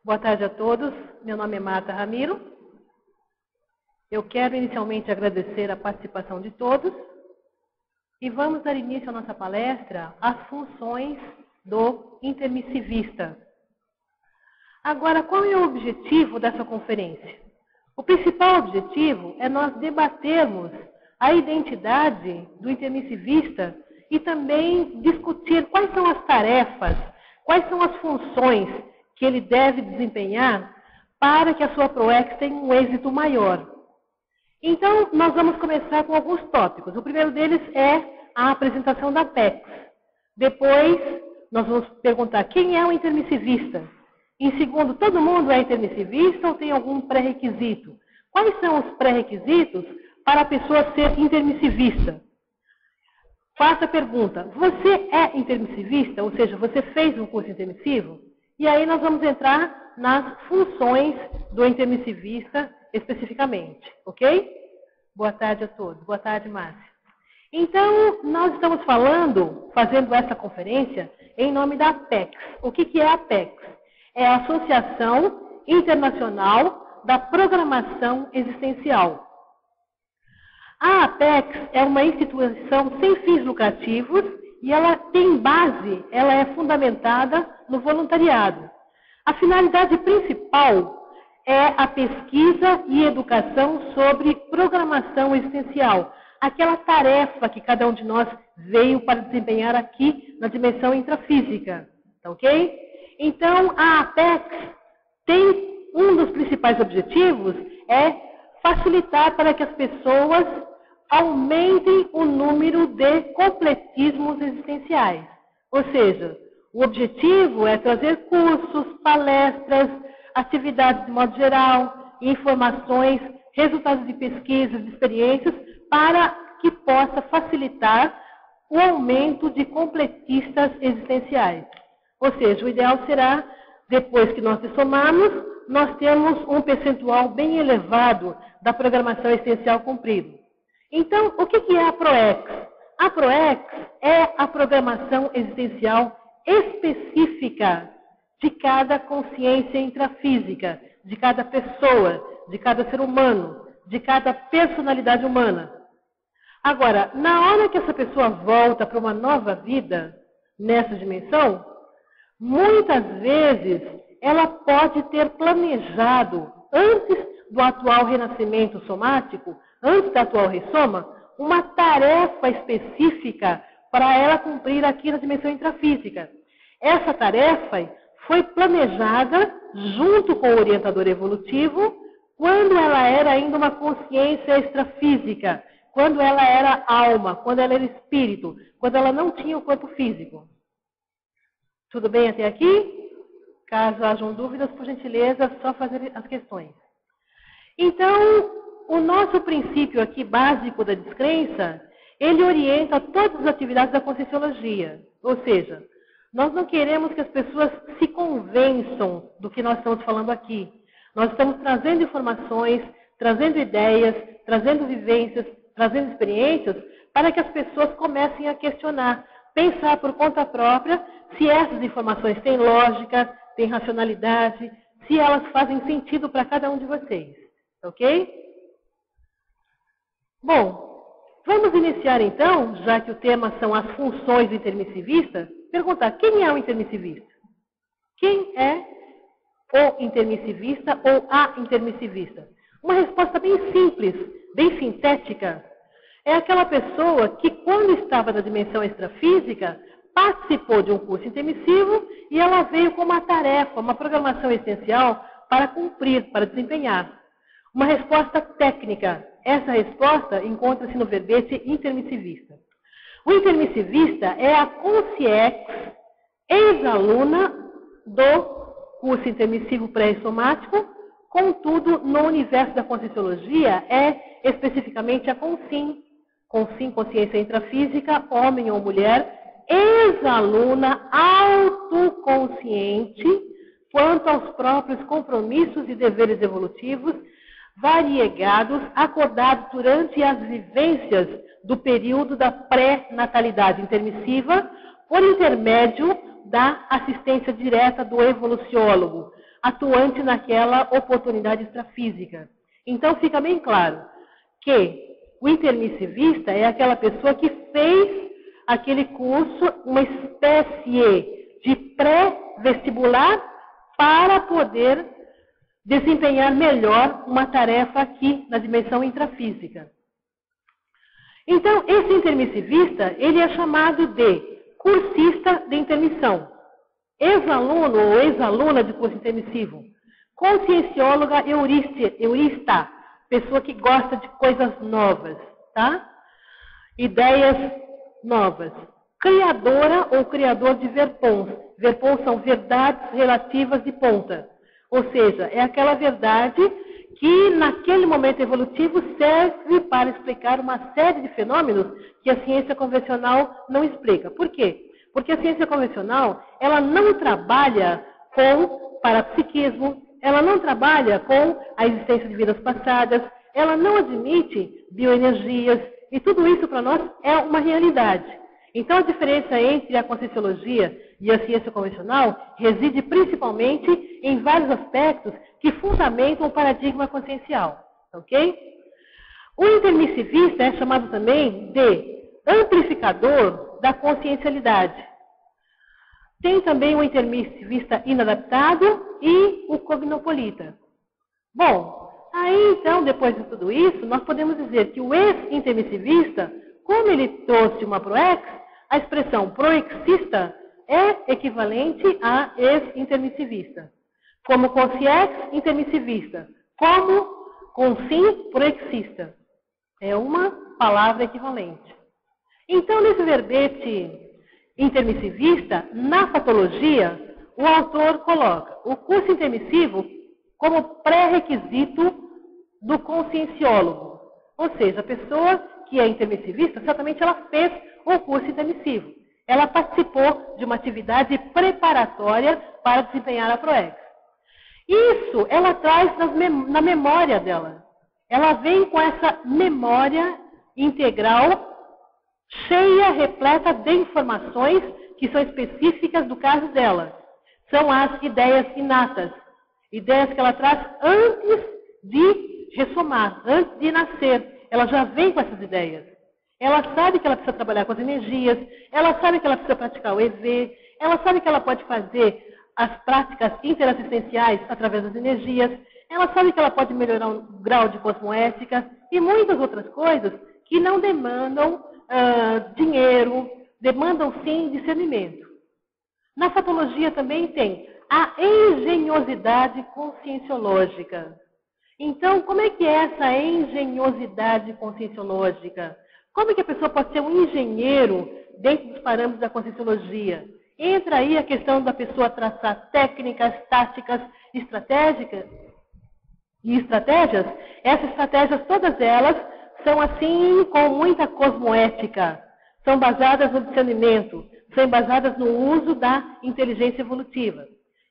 Boa tarde a todos. Meu nome é Marta Ramiro. Eu quero inicialmente agradecer a participação de todos e vamos dar início à nossa palestra, as funções do intermissivista. Agora, qual é o objetivo dessa conferência? O principal objetivo é nós debatermos a identidade do intermissivista e também discutir quais são as tarefas, quais são as funções que ele deve desempenhar para que a sua ProEx tenha um êxito maior. Então, nós vamos começar com alguns tópicos. O primeiro deles é a apresentação da PEX. Depois, nós vamos perguntar quem é o intermissivista. Em segundo, todo mundo é intermissivista ou tem algum pré-requisito? Quais são os pré-requisitos para a pessoa ser intermissivista? Faça a pergunta, você é intermissivista? Ou seja, você fez um curso intermissivo? E aí nós vamos entrar nas funções do intermissivista especificamente, ok? Boa tarde a todos. Boa tarde, Márcia. Então, nós estamos fazendo essa conferência em nome da APEX. O que é a APEX? É a Associação Internacional da Programação Existencial. A APEX é uma instituição sem fins lucrativos e ela é fundamentada no voluntariado. A finalidade principal é a pesquisa e educação sobre programação existencial, aquela tarefa que cada um de nós veio para desempenhar aqui na dimensão intrafísica, tá ok? Então, a APEX tem um dos principais objetivos é facilitar para que as pessoas aumentem o número de completismos existenciais. Ou seja, o objetivo é trazer cursos, palestras, atividades de modo geral, informações, resultados de pesquisas, de experiências, para que possa facilitar o aumento de completistas existenciais. Ou seja, o ideal será, depois que nós se somarmos, nós temos um percentual bem elevado da programação existencial cumprido. Então, o que é a ProEx? A ProEx é a programação existencial específica de cada consciência intrafísica, de cada pessoa, de cada ser humano, de cada personalidade humana. Agora, na hora que essa pessoa volta para uma nova vida nessa dimensão, muitas vezes ela pode ter planejado, antes do atual renascimento somático, antes da atual ressoma, uma tarefa específica para ela cumprir aqui na dimensão intrafísica. Essa tarefa foi planejada junto com o orientador evolutivo quando ela era ainda uma consciência extrafísica, quando ela era alma, quando ela era espírito, quando ela não tinha o corpo físico. Tudo bem até aqui? Caso hajam dúvidas, por gentileza, só fazer as questões. Então, o nosso princípio aqui básico da descrença, ele orienta todas as atividades da Conscienciologia. Ou seja, nós não queremos que as pessoas se convençam do que nós estamos falando aqui. Nós estamos trazendo informações, trazendo ideias, trazendo vivências, trazendo experiências, para que as pessoas comecem a questionar, pensar por conta própria se essas informações têm lógica, têm racionalidade, se elas fazem sentido para cada um de vocês. Ok? Bom, vamos iniciar então, já que o tema são as funções do intermissivista, perguntar quem é o intermissivista? Quem é o intermissivista ou a intermissivista? Uma resposta bem simples, bem sintética. É aquela pessoa que, quando estava na dimensão extrafísica, participou de um curso intermissivo e ela veio com uma tarefa, uma programação essencial para cumprir, para desempenhar. Uma resposta técnica. Essa resposta encontra-se no verbete intermissivista. O intermissivista é a consciex ex-aluna do curso intermissivo pré-somático, contudo, no universo da Conscienciologia, é especificamente a consim, consciência intrafísica, homem ou mulher, ex-aluna autoconsciente quanto aos próprios compromissos e deveres evolutivos variegados, acordados durante as vivências do período da pré-natalidade intermissiva, por intermédio da assistência direta do evoluciólogo, atuante naquela oportunidade extrafísica. Então, fica bem claro que o intermissivista é aquela pessoa que fez aquele curso, uma espécie de pré-vestibular para poder desempenhar melhor uma tarefa aqui na dimensão intrafísica. Então, esse intermissivista, ele é chamado de cursista de intermissão, ex-aluno ou ex-aluna de curso intermissivo, consciencióloga eurista, pessoa que gosta de coisas novas, tá? Ideias novas. Criadora ou criador de verpons. Verpons são verdades relativas de ponta. Ou seja, é aquela verdade que naquele momento evolutivo serve para explicar uma série de fenômenos que a ciência convencional não explica. Por quê? Porque a ciência convencional, ela não trabalha com parapsiquismo, ela não trabalha com a existência de vidas passadas, ela não admite bioenergias, e tudo isso para nós é uma realidade. Então, a diferença entre a conscienciologia e a ciência convencional reside principalmente em vários aspectos que fundamentam o paradigma consciencial, ok? O intermissivista é chamado também de amplificador da consciencialidade. Tem também o intermissivista inadaptado e o cognopolita. Bom, aí então, depois de tudo isso, nós podemos dizer que o ex-intermissivista, como ele trouxe uma proex, a expressão proexista é equivalente a ex-intermissivista. Como consciex, intermissivista. Como consim, proexista. É uma palavra equivalente. Então, nesse verbete intermissivista, na patologia, o autor coloca o curso intermissivo como pré-requisito do conscienciólogo. Ou seja, a pessoa que é intermissivista, certamente ela fez o curso intermissivo. Ela participou de uma atividade preparatória para desempenhar a proex. Isso ela traz na memória dela. Ela vem com essa memória integral, cheia, repleta de informações que são específicas do caso dela. São as ideias inatas. Ideias que ela traz antes de ressomar, antes de nascer. Ela já vem com essas ideias. Ela sabe que ela precisa trabalhar com as energias, ela sabe que ela precisa praticar o EV, ela sabe que ela pode fazer as práticas interassistenciais através das energias, ela sabe que ela pode melhorar o grau de cosmoética e muitas outras coisas que não demandam dinheiro, demandam sim discernimento. Na fatologia também tem a engenhosidade conscienciológica. Então, como é que é essa engenhosidade conscienciológica? Como é que a pessoa pode ser um engenheiro dentro dos parâmetros da conscienciologia? Entra aí a questão da pessoa traçar técnicas, táticas, estratégicas e estratégias. Essas estratégias, todas elas, são assim com muita cosmoética. São basadas no discernimento, são basadas no uso da inteligência evolutiva.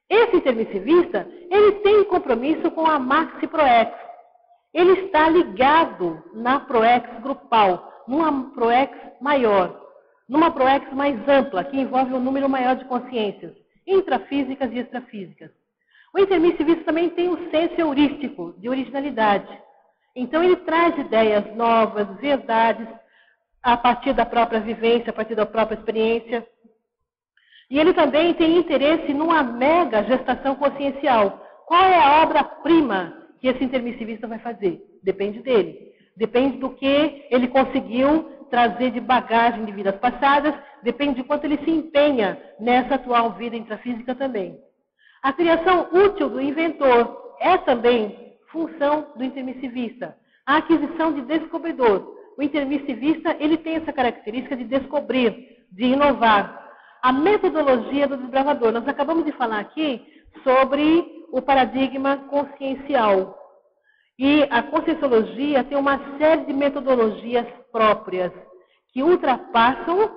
Esse intermissivista, ele tem compromisso com a Maxi Proex. Ele está ligado na Proex grupal, numa Proex maior, numa Proex mais ampla, que envolve um número maior de consciências, intrafísicas e extrafísicas. O intermissivista também tem um senso heurístico, de originalidade. Então, ele traz ideias novas, verdades, a partir da própria vivência, a partir da própria experiência. E ele também tem interesse numa mega gestação consciencial. Qual é a obra-prima que esse intermissivista vai fazer? Depende dele. Depende do que ele conseguiu trazer de bagagem de vidas passadas, depende de quanto ele se empenha nessa atual vida intrafísica também. A criação útil do inventor é também função do intermissivista. A aquisição de descobridor. O intermissivista, ele tem essa característica de descobrir, de inovar. A metodologia do desbravador. Nós acabamos de falar aqui sobre o paradigma consciencial. E a conscienciologia tem uma série de metodologias próprias que ultrapassam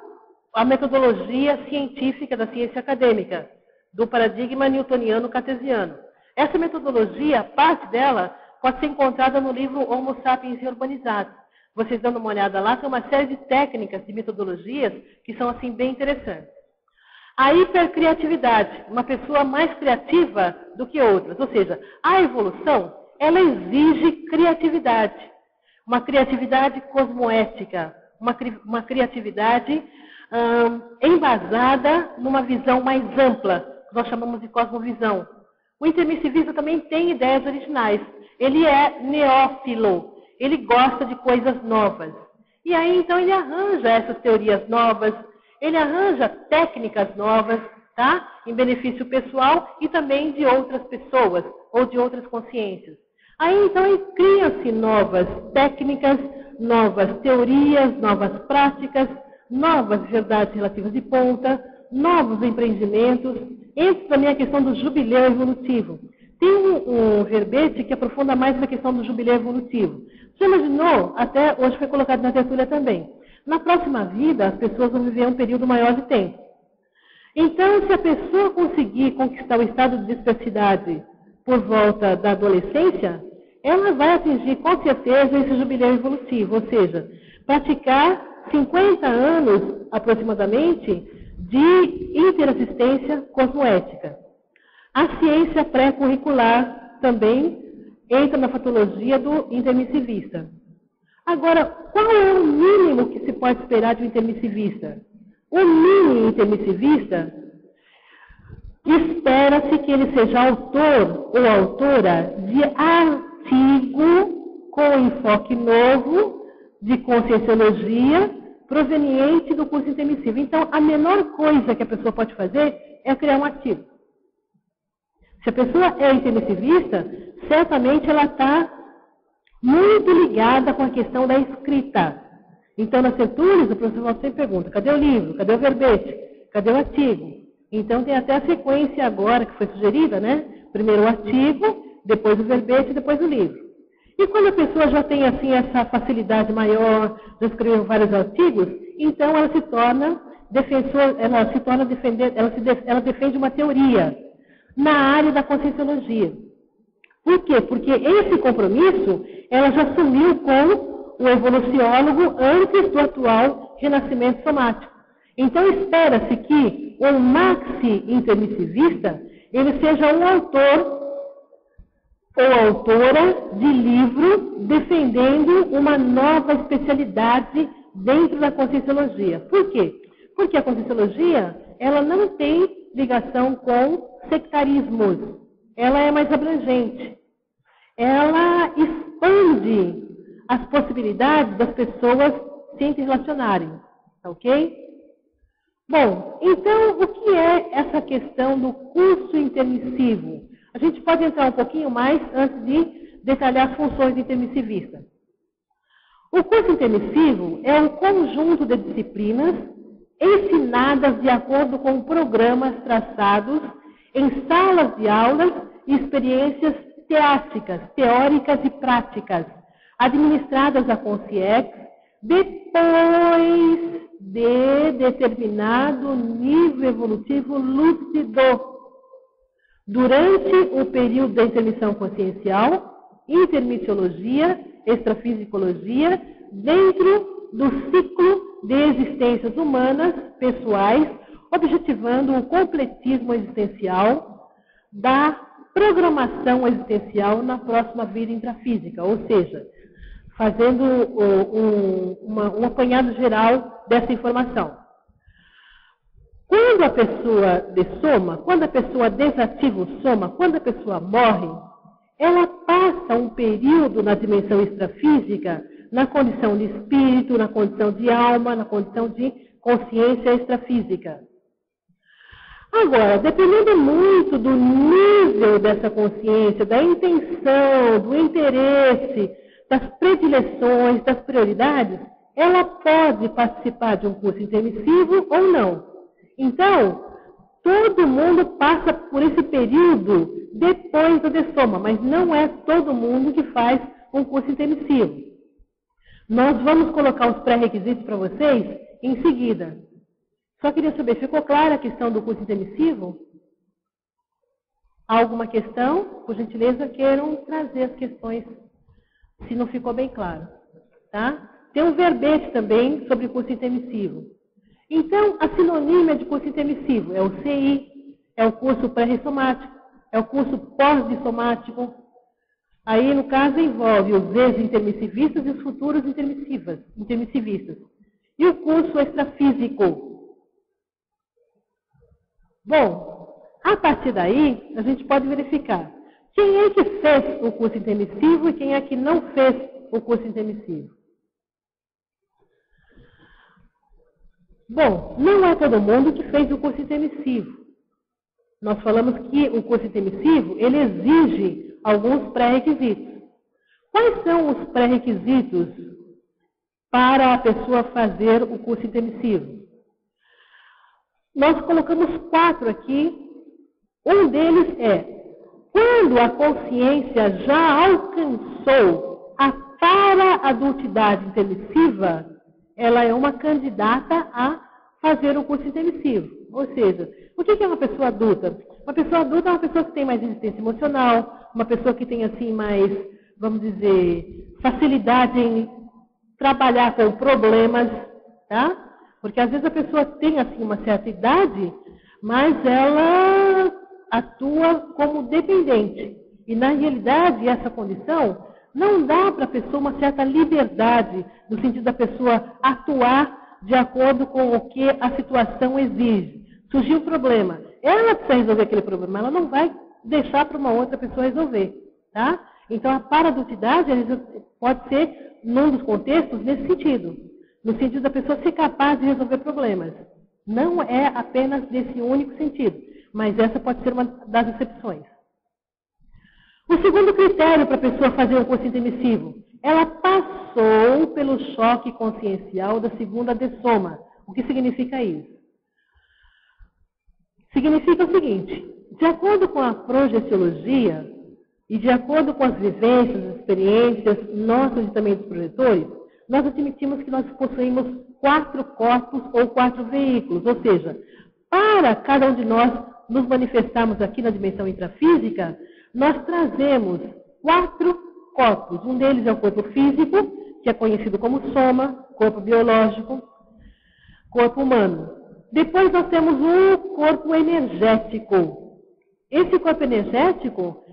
a metodologia científica da ciência acadêmica, do paradigma newtoniano-cartesiano. Essa metodologia, parte dela, pode ser encontrada no livro Homo Sapiens Reurbanizado. Vocês dando uma olhada lá, tem uma série de técnicas, de metodologias, que são assim bem interessantes. A hipercriatividade, uma pessoa mais criativa do que outras. Ou seja, a evolução, ela exige criatividade. Uma criatividade cosmoética, uma criatividade embasada numa visão mais ampla, que nós chamamos de cosmovisão. O intermissivista também tem ideias originais. Ele é neófilo, ele gosta de coisas novas. E aí, então, ele arranja essas teorias novas, ele arranja técnicas novas, tá? Em benefício pessoal e também de outras pessoas ou de outras consciências. Aí, então, criam-se novas técnicas, novas teorias, novas práticas, novas verdades relativas de ponta, novos empreendimentos. Entra também a questão do jubileu evolutivo. Tem um verbete que aprofunda mais na questão do jubileu evolutivo. Você imaginou? Até hoje foi colocado na tertúlia também. Na próxima vida, as pessoas vão viver um período maior de tempo. Então, se a pessoa conseguir conquistar o estado de dispersidade por volta da adolescência, ela vai atingir com certeza esse jubileu evolutivo, ou seja, praticar 50 anos aproximadamente de interassistência cosmoética. A ciência pré-curricular também entra na fatologia do intermissivista. Agora, qual é o mínimo que se pode esperar de um intermissivista? O mínimo intermissivista, espera-se que ele seja autor ou autora de artigo com enfoque novo de conscienciologia proveniente do curso intermissivo. Então, a menor coisa que a pessoa pode fazer é criar um artigo. Se a pessoa é intermissivista, certamente ela está muito ligada com a questão da escrita. Então, nas tertúlias, o professor Walter sempre pergunta, cadê o livro? Cadê o verbete? Cadê o artigo? Então, tem até a sequência agora que foi sugerida, né? Primeiro o artigo, depois o verbete, depois o livro. E quando a pessoa já tem, assim, essa facilidade maior, já escreveu vários artigos, então ela se torna defensor, ela defende uma teoria na área da conscienciologia. Por quê? Porque esse compromisso ela já assumiu com o evoluciólogo antes do atual renascimento somático. Então, espera-se que o maxi-intermissivista ele seja um autor ou autora de livro defendendo uma nova especialidade dentro da conscienciologia. Por quê? Porque a conscienciologia ela não tem ligação com sectarismos. Ela é mais abrangente. Ela expande as possibilidades das pessoas se interrelacionarem. Ok? Bom, então, o que é essa questão do curso intermissivo? A gente pode entrar um pouquinho mais antes de detalhar as funções do intermissivista. O curso intermissivo é um conjunto de disciplinas ensinadas de acordo com programas traçados em salas de aulas e experiências teóricas e práticas, administradas a Consciex depois de determinado nível evolutivo lúcido, durante o período da intermissão consciencial, intermissiologia, extrafisicologia, dentro do ciclo de existências humanas, pessoais, objetivando o completismo existencial da programação existencial na próxima vida intrafísica, ou seja, fazendo um apanhado geral dessa informação. Quando a pessoa dessoma, quando a pessoa desativa o soma, quando a pessoa morre, ela passa um período na dimensão extrafísica, na condição de espírito, na condição de alma, na condição de consciência extrafísica. Agora, dependendo muito do nível dessa consciência, da intenção, do interesse, das predileções, das prioridades, ela pode participar de um curso intermissivo ou não. Então, todo mundo passa por esse período depois do dessoma, mas não é todo mundo que faz um curso intermissivo. Nós vamos colocar os pré-requisitos para vocês em seguida. Só queria saber, ficou clara a questão do curso intermissivo? Há alguma questão? Por gentileza, queiram trazer as questões, se não ficou bem claro. Tá? Tem um verbete também sobre o curso intermissivo. Então, a sinonímia de curso intermissivo é o CI, é o curso pré-rissomático, é o curso pós-rissomático. Aí, no caso, envolve os ex-intermissivistas e os futuros intermissivistas. E o curso extrafísico. Bom, a partir daí, a gente pode verificar quem é que fez o curso intermissivo e quem é que não fez o curso intermissivo. Bom, não é todo mundo que fez o curso intermissivo. Nós falamos que o curso intermissivo, ele exige alguns pré-requisitos. Quais são os pré-requisitos para a pessoa fazer o curso intermissivo? Nós colocamos 4 aqui. Um deles é, quando a consciência já alcançou a para-adultidade intermissiva, ela é uma candidata a fazer o curso intermissivo. Ou seja, o que é uma pessoa adulta? Uma pessoa adulta é uma pessoa que tem mais resistência emocional, uma pessoa que tem assim mais, vamos dizer, facilidade em trabalhar com problemas, tá? Porque às vezes a pessoa tem assim uma certa idade, mas ela atua como dependente. E na realidade, essa condição não dá para a pessoa uma certa liberdade, no sentido da pessoa atuar de acordo com o que a situação exige. Surgiu um problema, ela precisa resolver aquele problema, ela não vai deixar para uma outra pessoa resolver, tá? Então, a para-adultidade pode ser, num dos contextos, nesse sentido. No sentido da pessoa ser capaz de resolver problemas. Não é apenas nesse único sentido, mas essa pode ser uma das exceções. O segundo critério para a pessoa fazer um curso intermissivo, ela passou pelo choque consciencial da segunda dessoma. O que significa isso? Significa o seguinte, de acordo com a projeciologia e de acordo com as vivências, as experiências nossas e também dos projetores, nós admitimos que nós possuímos 4 corpos ou 4 veículos, ou seja, para cada um de nós nos manifestarmos aqui na dimensão intrafísica, nós trazemos 4 corpos. Um deles é o corpo físico, que é conhecido como soma, corpo biológico, corpo humano. Depois nós temos o corpo energético. Esse corpo energético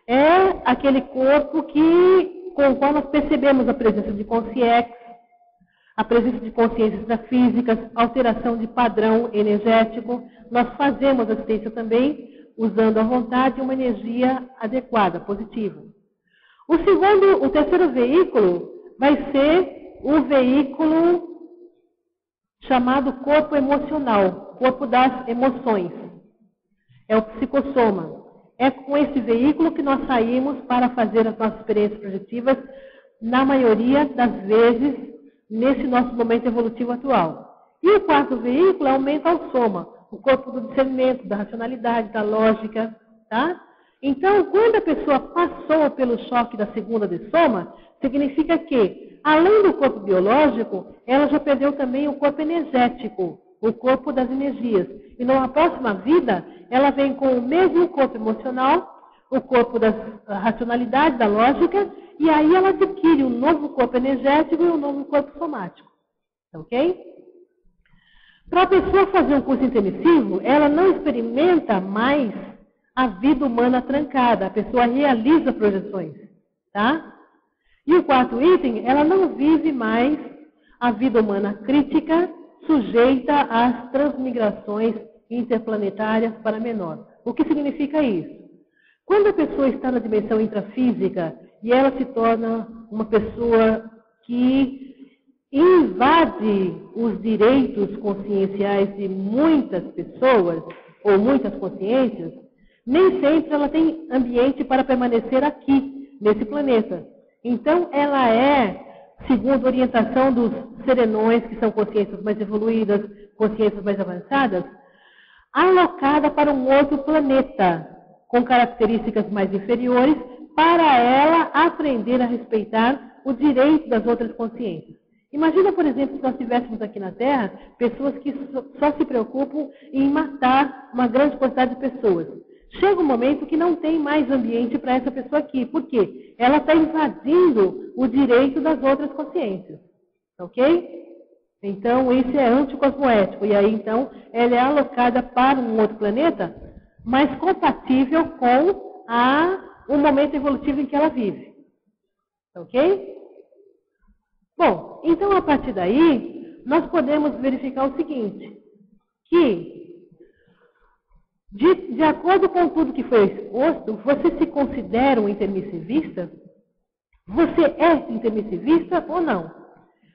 é aquele corpo com o qual nós percebemos a presença de consciência, a presença de consciências extrafísicas, alteração de padrão energético. Nós fazemos assistência também usando a vontade e uma energia adequada, positiva. O terceiro veículo vai ser o veículo chamado corpo emocional, corpo das emoções. É o psicossoma. É com esse veículo que nós saímos para fazer as nossas experiências projetivas, na maioria das vezes, nesse nosso momento evolutivo atual. E o quarto veículo é o mental soma, o corpo do discernimento, da racionalidade, da lógica, tá? Então, quando a pessoa passou pelo choque da segunda dessoma, significa que, além do corpo biológico, ela já perdeu também o corpo energético, o corpo das energias. E numa próxima vida, ela vem com o mesmo corpo emocional, o corpo da racionalidade, da lógica, e aí ela adquire um novo corpo energético e um novo corpo somático. Ok? Para a pessoa fazer um curso intermissivo, ela não experimenta mais a vida humana trancada. A pessoa realiza projeções, tá? E o quarto item, ela não vive mais a vida humana crítica, sujeita às transmigrações interplanetárias para menor. O que significa isso? Quando a pessoa está na dimensão intrafísica e ela se torna uma pessoa que invade os direitos conscienciais de muitas pessoas, ou muitas consciências, nem sempre ela tem ambiente para permanecer aqui, nesse planeta. Então, ela é, segundo a orientação dos serenões, que são consciências mais evoluídas, consciências mais avançadas, alocada para um outro planeta, com características mais inferiores, para ela aprender a respeitar o direito das outras consciências. Imagina, por exemplo, se nós tivéssemos aqui na Terra pessoas que só se preocupam em matar uma grande quantidade de pessoas. Chega um momento que não tem mais ambiente para essa pessoa aqui. Por quê? Ela está invadindo o direito das outras consciências. Ok? Então, esse é anticosmoético. E aí, então, ela é alocada para um outro planeta, mas compatível com o momento evolutivo em que ela vive. Ok? Bom, então, a partir daí, nós podemos verificar o seguinte, que, de acordo com tudo que foi exposto, você se considera um intermissivista? Você é intermissivista ou não?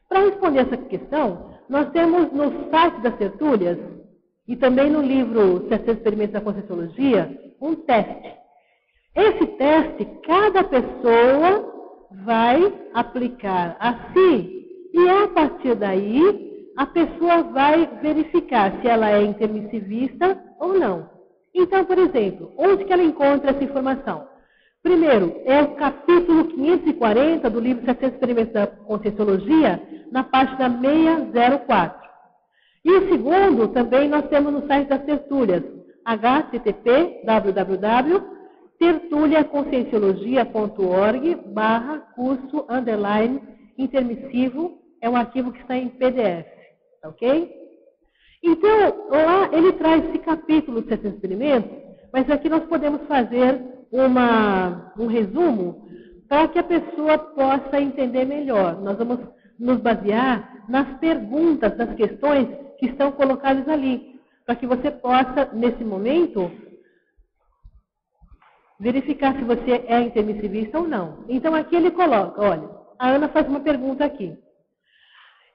Para responder essa questão, nós temos no site das tertúlias e também no livro 700 Experimentos da Conscienciologia um teste. Esse teste, cada pessoa vai aplicar a si e a partir daí a pessoa vai verificar se ela é intermissivista ou não. Então, por exemplo, onde que ela encontra essa informação? Primeiro, é o capítulo 540 do livro 700 Experimentos da Conscienciologia, na página 604. E o segundo, também nós temos no site das tertúlias, http://tertuliaconcienciologia.org/curso_intermissivo, é um arquivo que está em PDF, ok? Então, lá ele traz esse capítulo de 700 experimentos, mas aqui nós podemos fazer um resumo para que a pessoa possa entender melhor. Nós vamos nos basear nas perguntas, nas questões que estão colocadas ali, para que você possa, nesse momento, verificar se você é intermissivista ou não. Então, aqui ele coloca, olha, a Ana faz uma pergunta aqui.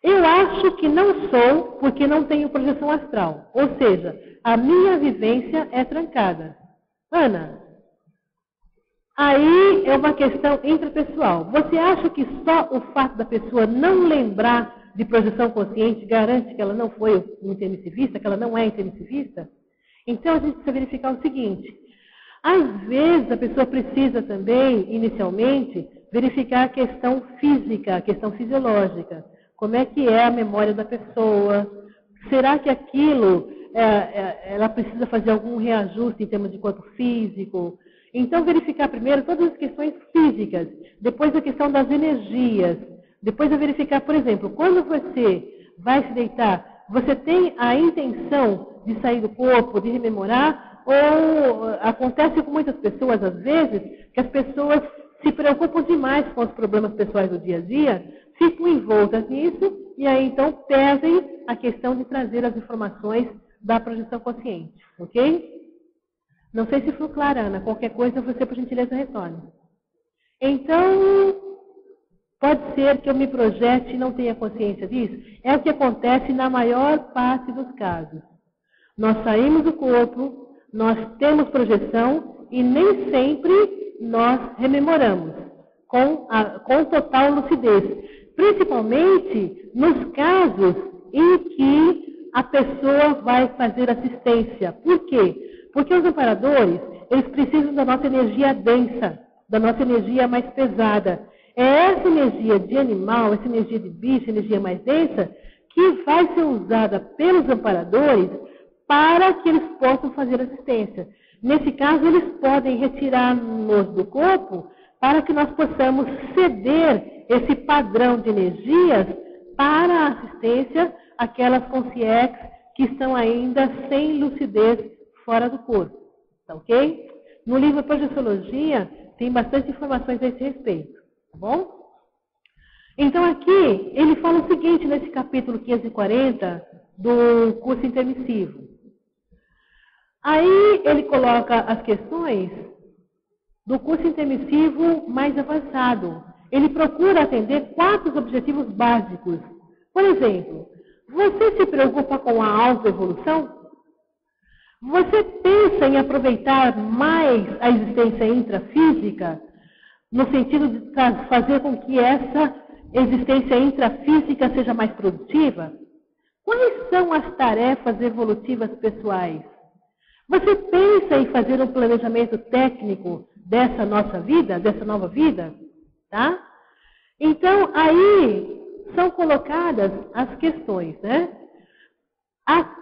Eu acho que não sou porque não tenho projeção astral, ou seja, a minha vivência é trancada. Ana, aí é uma questão intrapessoal. Você acha que só o fato da pessoa não lembrar de projeção consciente garante que ela não foi intermissivista, que ela não é intermissivista? Então, a gente precisa verificar o seguinte. Às vezes, a pessoa precisa também, inicialmente, verificar a questão física, a questão fisiológica. Como é que é a memória da pessoa? Será que aquilo, ela precisa fazer algum reajuste em termos de corpo físico? Então, verificar primeiro todas as questões físicas, depois a questão das energias, depois verificar, por exemplo, quando você vai se deitar, você tem a intenção de sair do corpo, de rememorar, ou acontece com muitas pessoas, às vezes, que as pessoas se preocupam demais com os problemas pessoais do dia a dia, ficam envoltas nisso, e aí então perdem a questão de trazer as informações da projeção consciente, ok? Não sei se ficou clara, Ana. Qualquer coisa, você, por gentileza, retorne. Então, pode ser que eu me projete e não tenha consciência disso? É o que acontece na maior parte dos casos. Nós saímos do corpo, nós temos projeção e nem sempre nós rememoramos com total lucidez. Principalmente nos casos em que a pessoa vai fazer assistência. Por quê? Porque os amparadores, eles precisam da nossa energia densa, da nossa energia mais pesada. É essa energia de animal, essa energia de bicho, energia mais densa, que vai ser usada pelos amparadores para que eles possam fazer assistência. Nesse caso, eles podem retirar-nos do corpo para que nós possamos ceder esse padrão de energias para a assistência àquelas consciências que estão ainda sem lucidez fora do corpo. Tá ok? No livro Projeciologia tem bastante informações a esse respeito. Tá bom? Então aqui ele fala o seguinte nesse capítulo 540 do curso intermissivo. Aí ele coloca as questões do curso intermissivo mais avançado. Ele procura atender 4 objetivos básicos. Por exemplo, você se preocupa com a autoevolução? Você pensa em aproveitar mais a existência intrafísica, no sentido de fazer com que essa existência intrafísica seja mais produtiva? Quais são as tarefas evolutivas pessoais? Você pensa em fazer um planejamento técnico dessa nossa vida, dessa nova vida? Tá? Então, aí são colocadas as questões, né?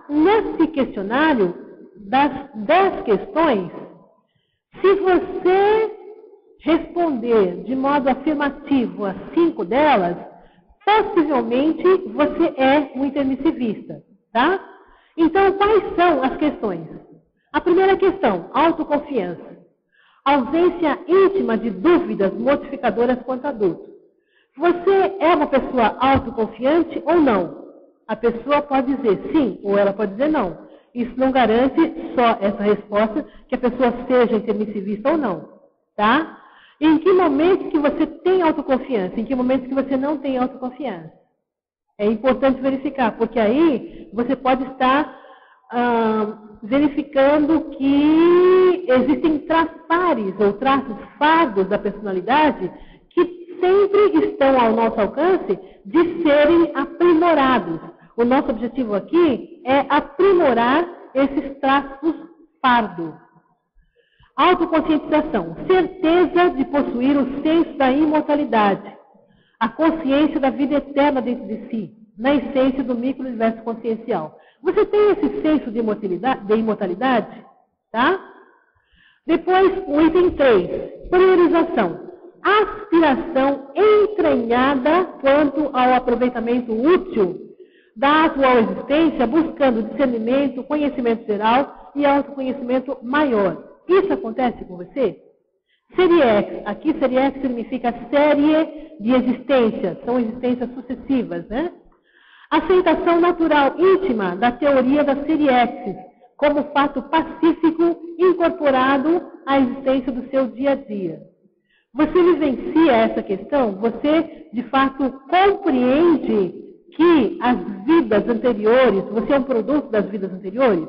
Nesse questionário, das 10 questões, se você responder de modo afirmativo a 5 delas, possivelmente você é um intermissivista, tá? Então, quais são as questões? A primeira questão, autoconfiança. Ausência íntima de dúvidas modificadoras quanto adulto. Você é uma pessoa autoconfiante ou não? A pessoa pode dizer sim ou ela pode dizer não. Isso não garante só essa resposta que a pessoa seja intermissivista ou não, tá? Em que momentos que você tem autoconfiança? Em que momentos que você não tem autoconfiança? É importante verificar, porque aí você pode estar verificando que existem traços ou traços fardos da personalidade que sempre estão ao nosso alcance de serem aprimorados. O nosso objetivo aqui é aprimorar esses traços fardos. Autoconscientização, certeza de possuir o senso da imortalidade, a consciência da vida eterna dentro de si, na essência do micro-universo consciencial. Você tem esse senso de imortalidade? Tá? Depois, o item 3, priorização. Aspiração entranhada quanto ao aproveitamento útil da atual existência, buscando discernimento, conhecimento geral e autoconhecimento maior. Isso acontece com você? Série X. Aqui, série X significa série de existências. São existências sucessivas, né? Aceitação natural íntima da teoria da série X, como fato pacífico incorporado à existência do seu dia a dia. Você vivencia essa questão? Você, de fato, compreende que as vidas anteriores, você é um produto das vidas anteriores?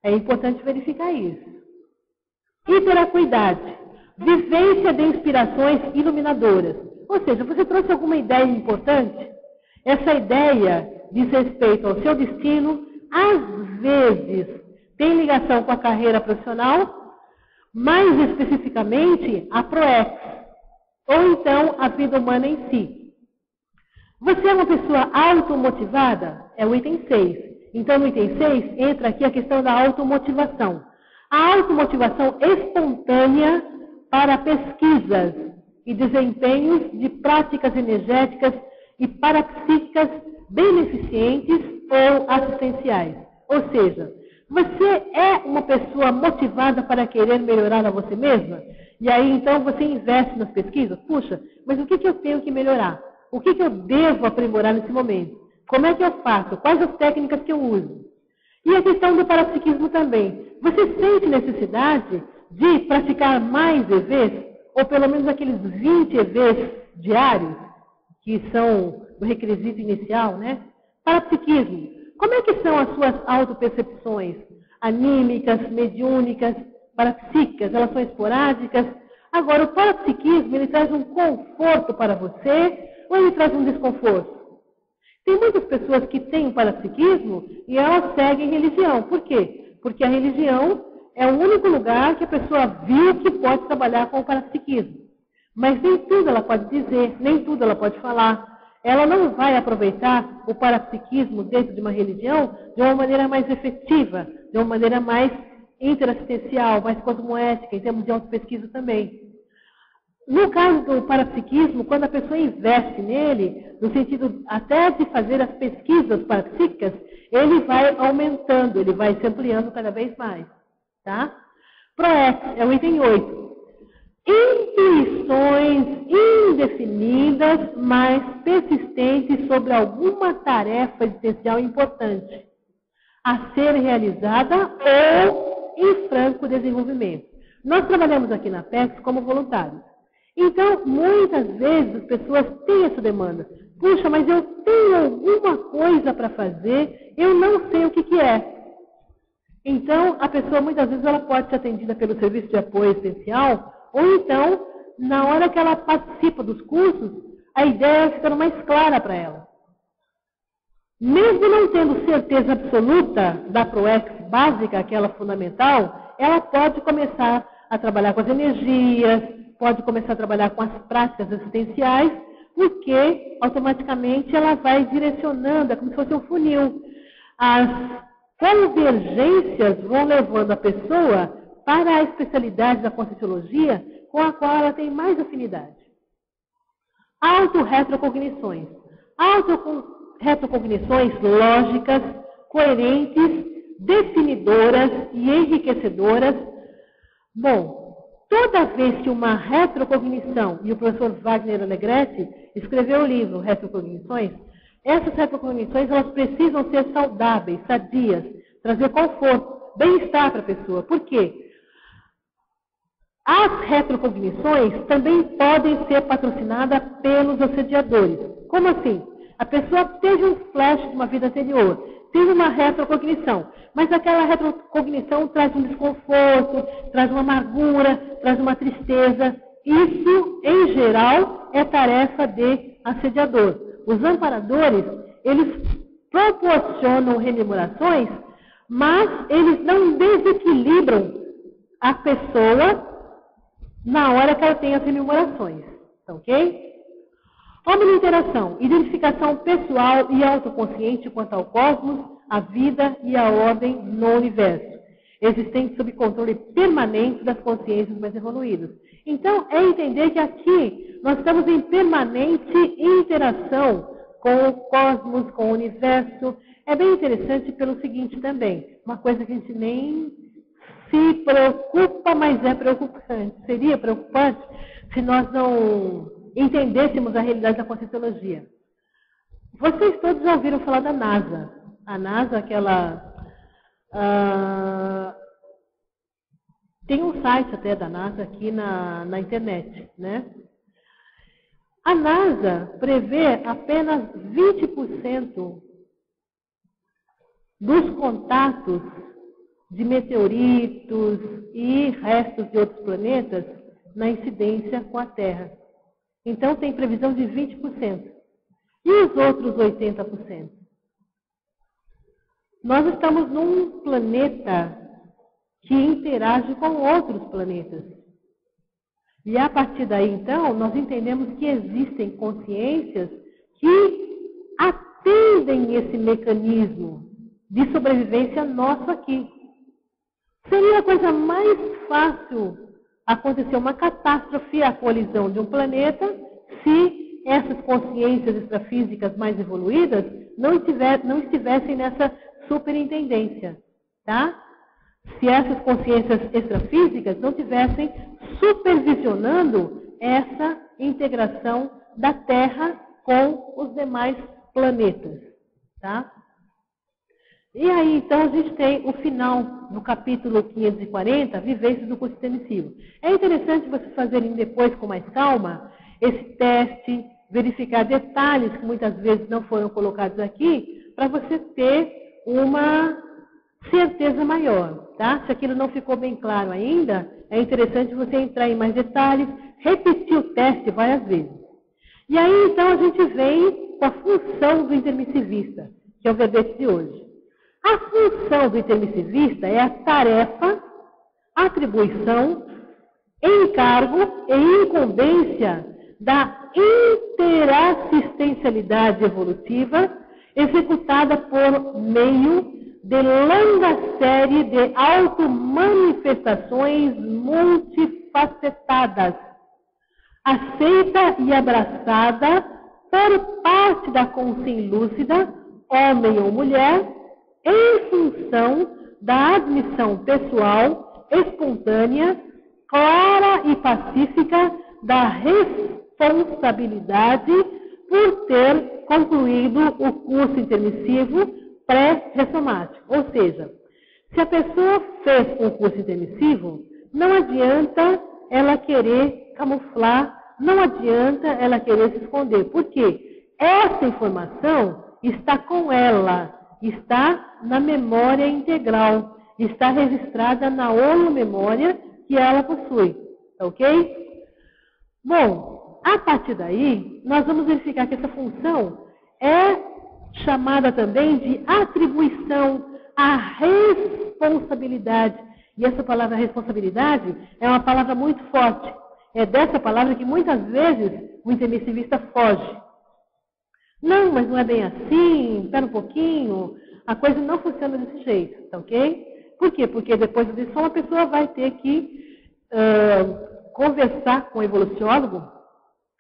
É importante verificar isso. Hiperacuidade, vivência de inspirações iluminadoras. Ou seja, você trouxe alguma ideia importante? Essa ideia diz respeito ao seu destino, às vezes tem ligação com a carreira profissional, mais especificamente a ProEx, ou então a vida humana em si. Você é uma pessoa automotivada? É o item 6. Então, no item 6, entra aqui a questão da automotivação. A automotivação espontânea para pesquisas e desempenhos de práticas energéticas e parapsíquicas beneficentes ou assistenciais. Ou seja, você é uma pessoa motivada para querer melhorar a você mesma? E aí, então, você investe nas pesquisas? Puxa, mas o que eu tenho que melhorar? O que eu devo aprimorar nesse momento? Como é que eu faço? Quais as técnicas que eu uso? E a questão do parapsiquismo também. Você sente necessidade de praticar mais EVs? Ou pelo menos aqueles 20 EVs diários, que são o requisito inicial, né? Parapsiquismo. Como é que são as suas autopercepções? Anímicas, mediúnicas, parapsíquicas? Elas são esporádicas? Agora, o parapsiquismo, ele traz um conforto para você ou ele traz um desconforto? Tem muitas pessoas que têm o parapsiquismo e elas seguem religião. Por quê? Porque a religião é o único lugar que a pessoa viu que pode trabalhar com o parapsiquismo. Mas nem tudo ela pode dizer, nem tudo ela pode falar. Ela não vai aproveitar o parapsiquismo dentro de uma religião de uma maneira mais efetiva, de uma maneira mais interassistencial, mais cosmoética, em termos de autopesquisa também. No caso do parapsiquismo, quando a pessoa investe nele, no sentido até de fazer as pesquisas parapsíquicas, ele vai aumentando, ele vai se ampliando cada vez mais. Tá? ProEx é o item 8. Intuições indefinidas, mas persistentes sobre alguma tarefa existencial importante a ser realizada ou em franco desenvolvimento. Nós trabalhamos aqui na PEX como voluntários. Então, muitas vezes as pessoas têm essa demanda. Puxa, mas eu tenho alguma coisa para fazer, eu não sei o que é. Então, a pessoa muitas vezes ela pode ser atendida pelo serviço de apoio essencial, ou então, na hora que ela participa dos cursos, a ideia vai ficando mais clara para ela. Mesmo não tendo certeza absoluta da ProEx básica, aquela fundamental, ela pode começar a trabalhar com as energias, pode começar a trabalhar com as práticas assistenciais, porque automaticamente ela vai direcionando, é como se fosse um funil. As convergências vão levando a pessoa para a especialidade da Conscienciologia com a qual ela tem mais afinidade. Auto-retrocognições. Auto-retrocognições lógicas, coerentes, definidoras e enriquecedoras. Bom, toda vez que uma retrocognição, e o professor Wagner Alegretti escreveu o livro Retrocognições, essas retrocognições elas precisam ser saudáveis, sadias, trazer conforto, bem-estar para a pessoa. Por quê? As retrocognições também podem ser patrocinadas pelos assediadores. Como assim? A pessoa teve um flash de uma vida anterior, teve uma retrocognição, mas aquela retrocognição traz um desconforto, traz uma amargura, traz uma tristeza. Isso, em geral, é tarefa de assediador. Os amparadores, eles proporcionam rememorações, mas eles não desequilibram a pessoa na hora que ela tem as rememorações, tá ok? Homointeração, identificação pessoal e autoconsciente quanto ao cosmos, a vida e a ordem no universo, existente sob controle permanente das consciências mais evoluídas. Então, é entender que aqui nós estamos em permanente interação com o cosmos, com o universo. É bem interessante pelo seguinte também, uma coisa que a gente nem se preocupa, mas é preocupante. Seria preocupante se nós não entendêssemos a realidade da Conscienciologia. Vocês todos já ouviram falar da NASA. A NASA, aquela... tem um site até da NASA aqui na internet, né? A NASA prevê apenas 20% dos contatos de meteoritos e restos de outros planetas na incidência com a Terra. Então, tem previsão de 20%. E os outros 80%? Nós estamos num planeta que interage com outros planetas. E a partir daí, então, nós entendemos que existem consciências que atendem esse mecanismo de sobrevivência nosso aqui. Seria a coisa mais fácil acontecer uma catástrofe, a colisão de um planeta, se essas consciências extrafísicas mais evoluídas não estivessem nessa superintendência, tá? Se essas consciências extrafísicas não estivessem supervisionando essa integração da Terra com os demais planetas, tá? E aí, então, a gente tem o final do capítulo 540, Vivências do Curso Intermissivo. É interessante vocês fazerem depois, com mais calma, esse teste, verificar detalhes que muitas vezes não foram colocados aqui, para você ter uma certeza maior, tá? Se aquilo não ficou bem claro ainda, é interessante você entrar em mais detalhes, repetir o teste várias vezes. E aí, então, a gente vem com a função do intermissivista, que é o verbete de hoje. A função do intermissivista é a tarefa, atribuição, encargo e incumbência da interassistencialidade evolutiva executada por meio de longa série de automanifestações multifacetadas, aceita e abraçada por parte da consciência lúcida, homem ou mulher, em função da admissão pessoal, espontânea, clara e pacífica da responsabilidade por ter concluído o curso intermissivo pré-ressomático. Ou seja, se a pessoa fez um curso intermissivo, não adianta ela querer camuflar, não adianta ela querer se esconder. Por quê? Essa informação está com ela, está na memória integral, está registrada na holomemória que ela possui, ok? Bom, a partir daí, nós vamos verificar que essa função é chamada também de atribuição à responsabilidade. E essa palavra responsabilidade é uma palavra muito forte. É dessa palavra que muitas vezes o intermissivista foge. Não, mas não é bem assim, espera um pouquinho, a coisa não funciona desse jeito, tá ok? Por quê? Porque depois da lição a pessoa vai ter que conversar com o evoluciólogo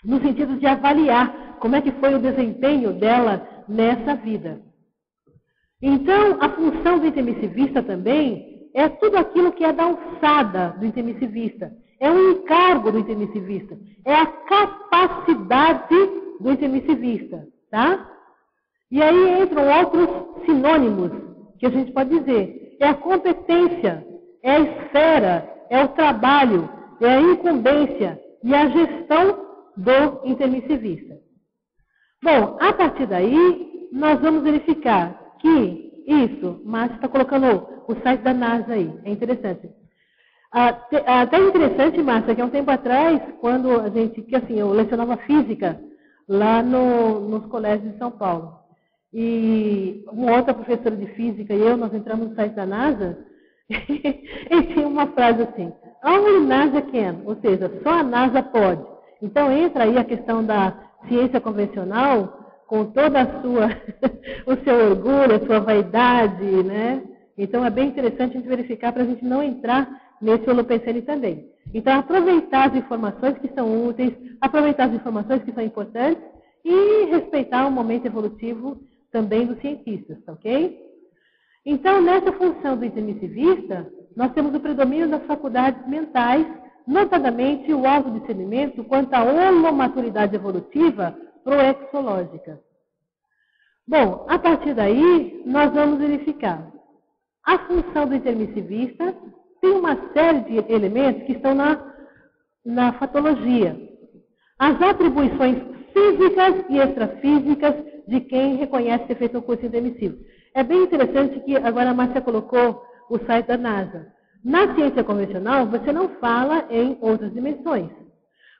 no sentido de avaliar como é que foi o desempenho dela nessa vida. Então, a função do intermissivista também é tudo aquilo que é da alçada do intermissivista. É um encargo do intermissivista. É a capacidade do intermissivista, tá? E aí entram outros sinônimos que a gente pode dizer. É a competência, é a esfera, é o trabalho, é a incumbência e a gestão do intermissivista. Bom, a partir daí, nós vamos verificar que isso, Márcio está colocando o site da NASA aí, é interessante. Até interessante, Márcia, que há um tempo atrás, quando a gente, que assim, eu lecionava física lá nos colégios de São Paulo. E uma outra professora de física e eu, nós entramos no site da NASA, e tinha uma frase assim, only NASA can, ou seja, só a NASA pode. Então entra aí a questão da ciência convencional, com toda a sua, o seu orgulho, a sua vaidade, né? Então é bem interessante a gente verificar para a gente não entrar nesse holopensene também. Então aproveitar as informações que são úteis, aproveitar as informações que são importantes e respeitar o momento evolutivo também dos cientistas, ok? Então nessa função do intermissivista, nós temos o predomínio das faculdades mentais, notadamente o autodiscernimento quanto à holomaturidade evolutiva proexológica. Bom, a partir daí, nós vamos verificar. A função do intermissivista tem uma série de elementos que estão na fatologia. As atribuições físicas e extrafísicas de quem reconhece ter feito um curso intermissivo. É bem interessante que agora a Márcia colocou o site da NASA. Na ciência convencional, você não fala em outras dimensões.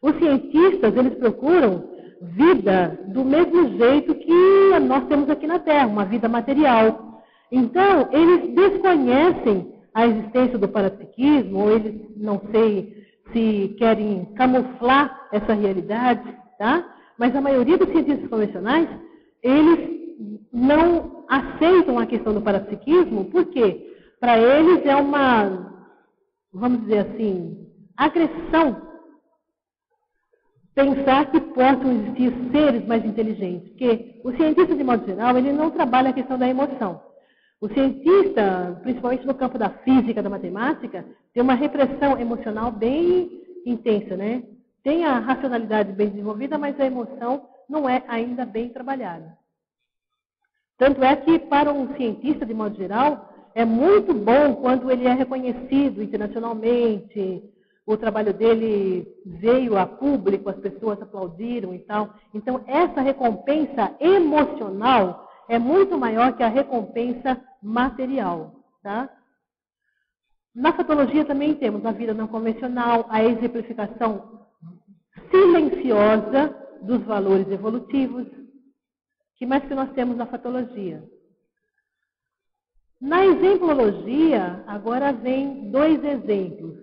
Os cientistas, eles procuram vida do mesmo jeito que nós temos aqui na Terra, uma vida material. Então, eles desconhecem a existência do parapsiquismo, ou eles, não sei se querem camuflar essa realidade, tá? Mas a maioria dos cientistas convencionais, eles não aceitam a questão do parapsiquismo, porque para eles é uma, vamos dizer assim, agressão pensar que possam existir seres mais inteligentes. Porque o cientista, de modo geral, ele não trabalha a questão da emoção. O cientista, principalmente no campo da física, da matemática, tem uma repressão emocional bem intensa, né? Tem a racionalidade bem desenvolvida, mas a emoção não é ainda bem trabalhada. Tanto é que, para um cientista, de modo geral, é muito bom quando ele é reconhecido internacionalmente, o trabalho dele veio a público, as pessoas aplaudiram e tal. Então, essa recompensa emocional é muito maior que a recompensa material, tá? Na fatologia também temos a vida não convencional, a exemplificação silenciosa dos valores evolutivos. Que mais que nós temos na fatologia? Na exemplologia, agora vem dois exemplos.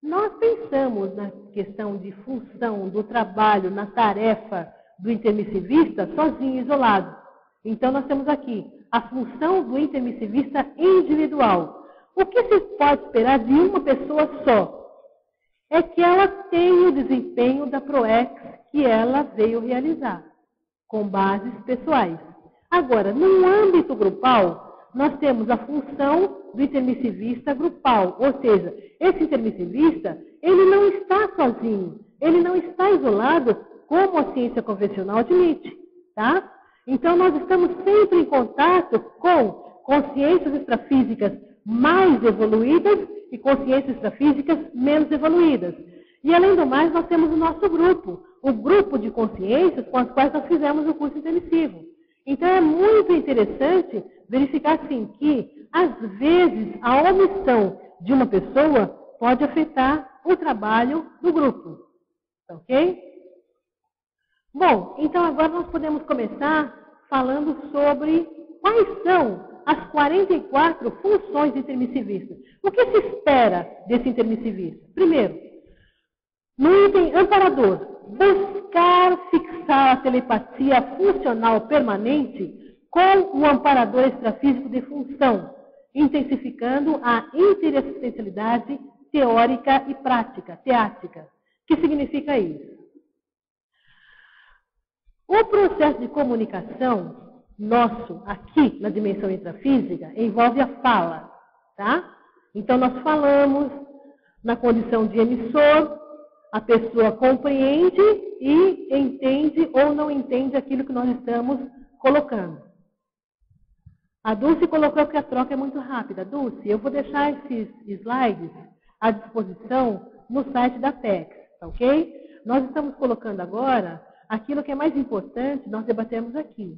Nós pensamos na questão de função do trabalho, na tarefa do intermissivista sozinho, isolado. Então, nós temos aqui a função do intermissivista individual. O que se pode esperar de uma pessoa só? É que ela tenha o desempenho da PROEX que ela veio realizar, com bases pessoais. Agora, no âmbito grupal, nós temos a função do intermissivista grupal, ou seja, esse intermissivista, ele não está sozinho, ele não está isolado como a ciência convencional admite, tá? Então, nós estamos sempre em contato com consciências extrafísicas mais evoluídas e consciências extrafísicas menos evoluídas. E, além do mais, nós temos o nosso grupo, o grupo de consciências com as quais nós fizemos o curso intermissivo. Então, é muito interessante verificar, assim, que, às vezes, a omissão de uma pessoa pode afetar o trabalho do grupo. Ok? Bom, então agora nós podemos começar falando sobre quais são as 44 funções do intermissivista. O que se espera desse intermissivista? Primeiro, no item amparador, buscar fixar a telepatia funcional permanente com o amparador extrafísico de função, intensificando a interessencialidade teórica e prática, teática. O que significa isso? O processo de comunicação nosso, aqui na dimensão intrafísica, envolve a fala, tá? Então, nós falamos na condição de emissor, a pessoa compreende e entende ou não entende aquilo que nós estamos colocando. A Dulce colocou que a troca é muito rápida. Dulce, eu vou deixar esses slides à disposição no site da PEX, tá ok? Nós estamos colocando agora aquilo que é mais importante, nós debatemos aqui.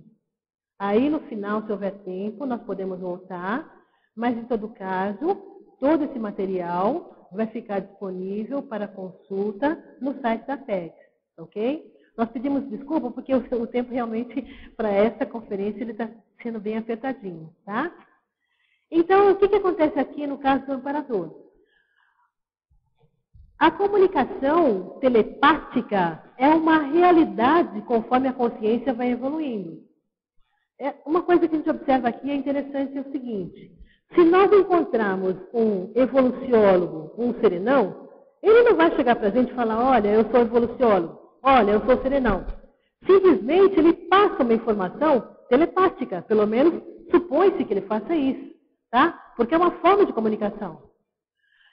Aí, no final, se houver tempo, nós podemos voltar, mas, em todo caso, todo esse material vai ficar disponível para consulta no site da PEX, ok? Nós pedimos desculpa porque o tempo realmente, para essa conferência, ele está sendo bem apertadinho, tá? Então, o que acontece aqui no caso do amparador? A comunicação telepática é uma realidade conforme a consciência vai evoluindo. Uma coisa que a gente observa aqui é interessante, é o seguinte: se nós encontrarmos um evoluciólogo, um serenão, ele não vai chegar para a gente e falar, olha, eu sou evoluciólogo, olha, eu sou serenão. Simplesmente ele passa uma informação telepática, pelo menos supõe-se que ele faça isso, tá? Porque é uma forma de comunicação.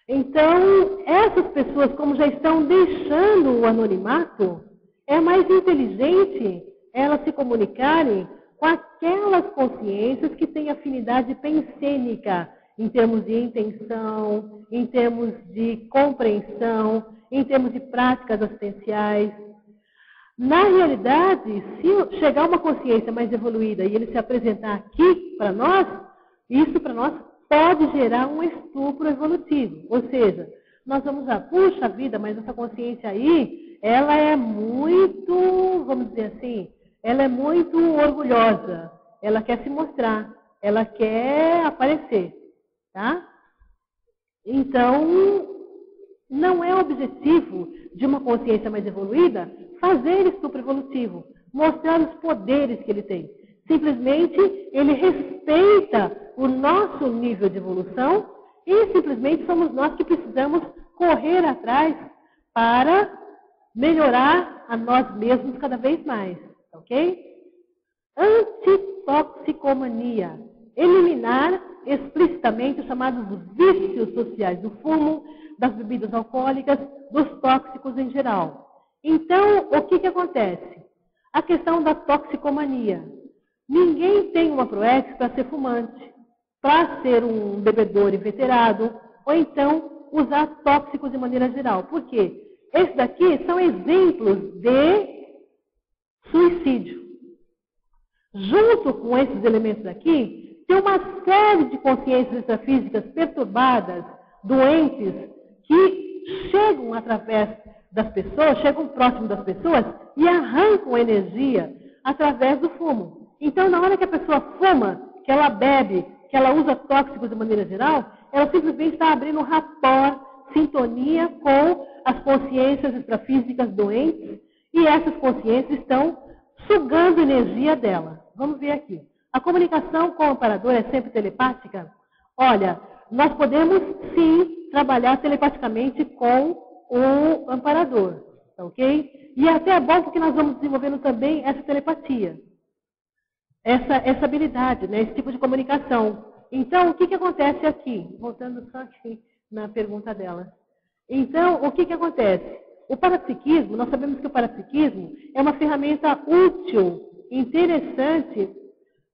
Então, essas pessoas, como já estão deixando o anonimato, é mais inteligente elas se comunicarem com aquelas consciências que têm afinidade pensênica, em termos de intenção, em termos de compreensão, em termos de práticas assistenciais. Na realidade, se chegar uma consciência mais evoluída e ele se apresentar aqui para nós, isso para nós pode gerar um estupro evolutivo. Ou seja, nós vamos lá, puxa vida, mas essa consciência aí, ela é muito, vamos dizer assim, ela é muito orgulhosa, ela quer se mostrar, ela quer aparecer, tá? Então, não é o objetivo de uma consciência mais evoluída fazer estupro evolutivo, mostrar os poderes que ele tem. Simplesmente, ele respeita o nosso nível de evolução e simplesmente somos nós que precisamos correr atrás para melhorar a nós mesmos cada vez mais, ok? Antitoxicomania. Eliminar explicitamente os chamados vícios sociais do fumo, das bebidas alcoólicas, dos tóxicos em geral. Então, o que acontece? A questão da toxicomania. Ninguém tem uma ProEx para ser fumante, para ser um bebedor inveterado, ou então usar tóxicos de maneira geral. Por quê? Esses daqui são exemplos de suicídio. Junto com esses elementos aqui, tem uma série de consciências extrafísicas perturbadas, doentes, que chegam através das pessoas, chegam próximo das pessoas e arrancam energia através do fumo. Então, na hora que a pessoa fuma, que ela bebe, que ela usa tóxicos de maneira geral, ela simplesmente está abrindo um rapport, sintonia com as consciências extrafísicas doentes, e essas consciências estão sugando energia dela. Vamos ver aqui. A comunicação com o amparador é sempre telepática? Olha, nós podemos sim trabalhar telepaticamente com o amparador, tá ok? E até é bom porque nós vamos desenvolvendo também essa telepatia, essa habilidade, né, esse tipo de comunicação. Então, o que acontece aqui? Voltando só aqui na pergunta dela. Então, o que acontece? O parapsiquismo, nós sabemos que o parapsiquismo é uma ferramenta útil, interessante,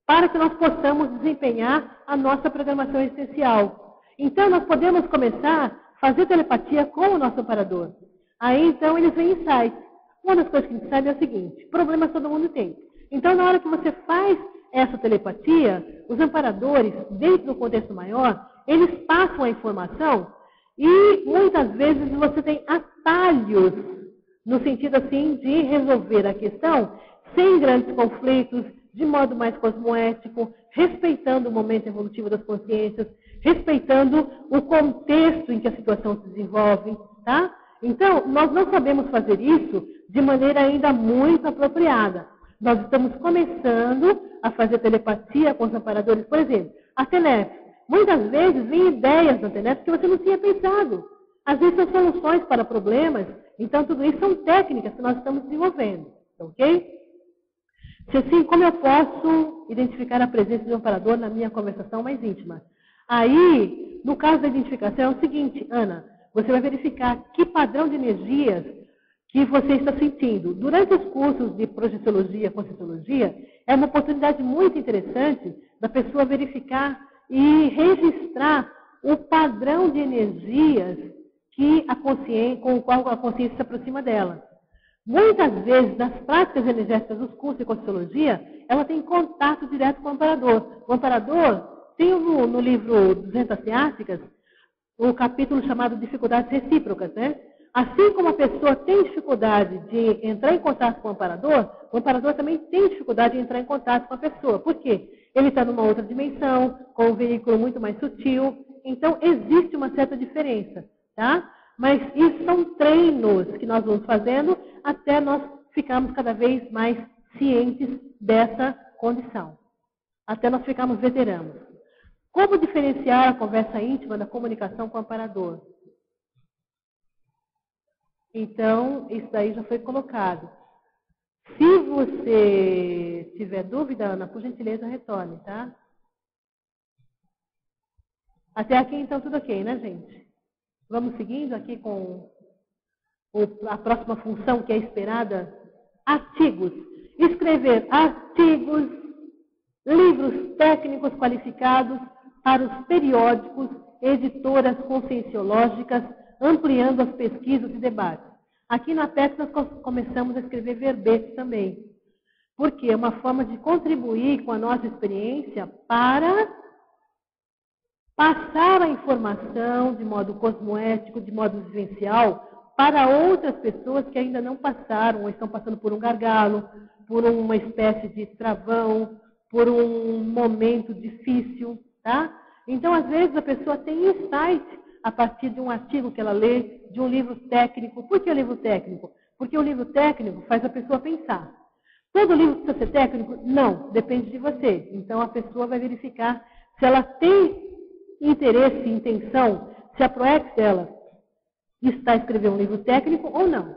para que nós possamos desempenhar a nossa programação essencial. Então, nós podemos começar a fazer telepatia com o nosso amparador. Aí, então, eles vêm insights. Uma das coisas que a gente sabe é o seguinte: problemas todo mundo tem. Então, na hora que você faz essa telepatia, os amparadores, dentro do contexto maior, eles passam a informação e, muitas vezes, você tem atalhos, no sentido, assim, de resolver a questão sem grandes conflitos, de modo mais cosmoético, respeitando o momento evolutivo das consciências, respeitando o contexto em que a situação se desenvolve, tá? Então, nós não sabemos fazer isso de maneira ainda muito apropriada. Nós estamos começando a fazer telepatia com os amparadores. Por exemplo, a TENEP. Muitas vezes vem ideias da TENEP que você não tinha pensado. Às vezes são soluções para problemas. Então, tudo isso são técnicas que nós estamos desenvolvendo. Ok? Se assim, como eu posso identificar a presença de um amparador na minha conversação mais íntima? Aí, no caso da identificação, é o seguinte, Ana, você vai verificar que padrão de energias que você está sentindo. Durante os cursos de projeciologia, conscienciologia, é uma oportunidade muito interessante da pessoa verificar e registrar o padrão de energias que com o qual a consciência se aproxima dela. Muitas vezes, nas práticas energéticas dos cursos de conscienciologia, ela tem contato direto com o amparador. O amparador tem no livro 200 Teásticas o capítulo chamado Dificuldades Recíprocas, né? Assim como a pessoa tem dificuldade de entrar em contato com o amparador também tem dificuldade de entrar em contato com a pessoa. Por quê? Ele está numa outra dimensão, com um veículo muito mais sutil. Então, existe uma certa diferença, tá? Mas isso são treinos que nós vamos fazendo até nós ficarmos cada vez mais cientes dessa condição. Até nós ficarmos veteranos. Como diferenciar a conversa íntima da comunicação com o amparador? Então, isso daí já foi colocado. Se você tiver dúvida, Ana, por gentileza, retorne, tá? Até aqui, então, tudo ok, né, gente? Vamos seguindo aqui com a próxima função que é esperada. Artigos. Escrever artigos, livros técnicos qualificados para os periódicos, editoras conscienciológicas, ampliando as pesquisas e debates. Aqui na PEC nós começamos a escrever verbetes também, porque é uma forma de contribuir com a nossa experiência para passar a informação de modo cosmoético, de modo vivencial, para outras pessoas que ainda não passaram, ou estão passando por um gargalo, por uma espécie de travão, por um momento difícil, tá? Então, às vezes, a pessoa tem insight a partir de um artigo que ela lê, de um livro técnico. Por que o livro técnico? Porque o livro técnico faz a pessoa pensar. Todo livro precisa ser técnico? Não, depende de você. Então, a pessoa vai verificar se ela tem interesse, intenção, se a ProEx dela está a escrever um livro técnico ou não.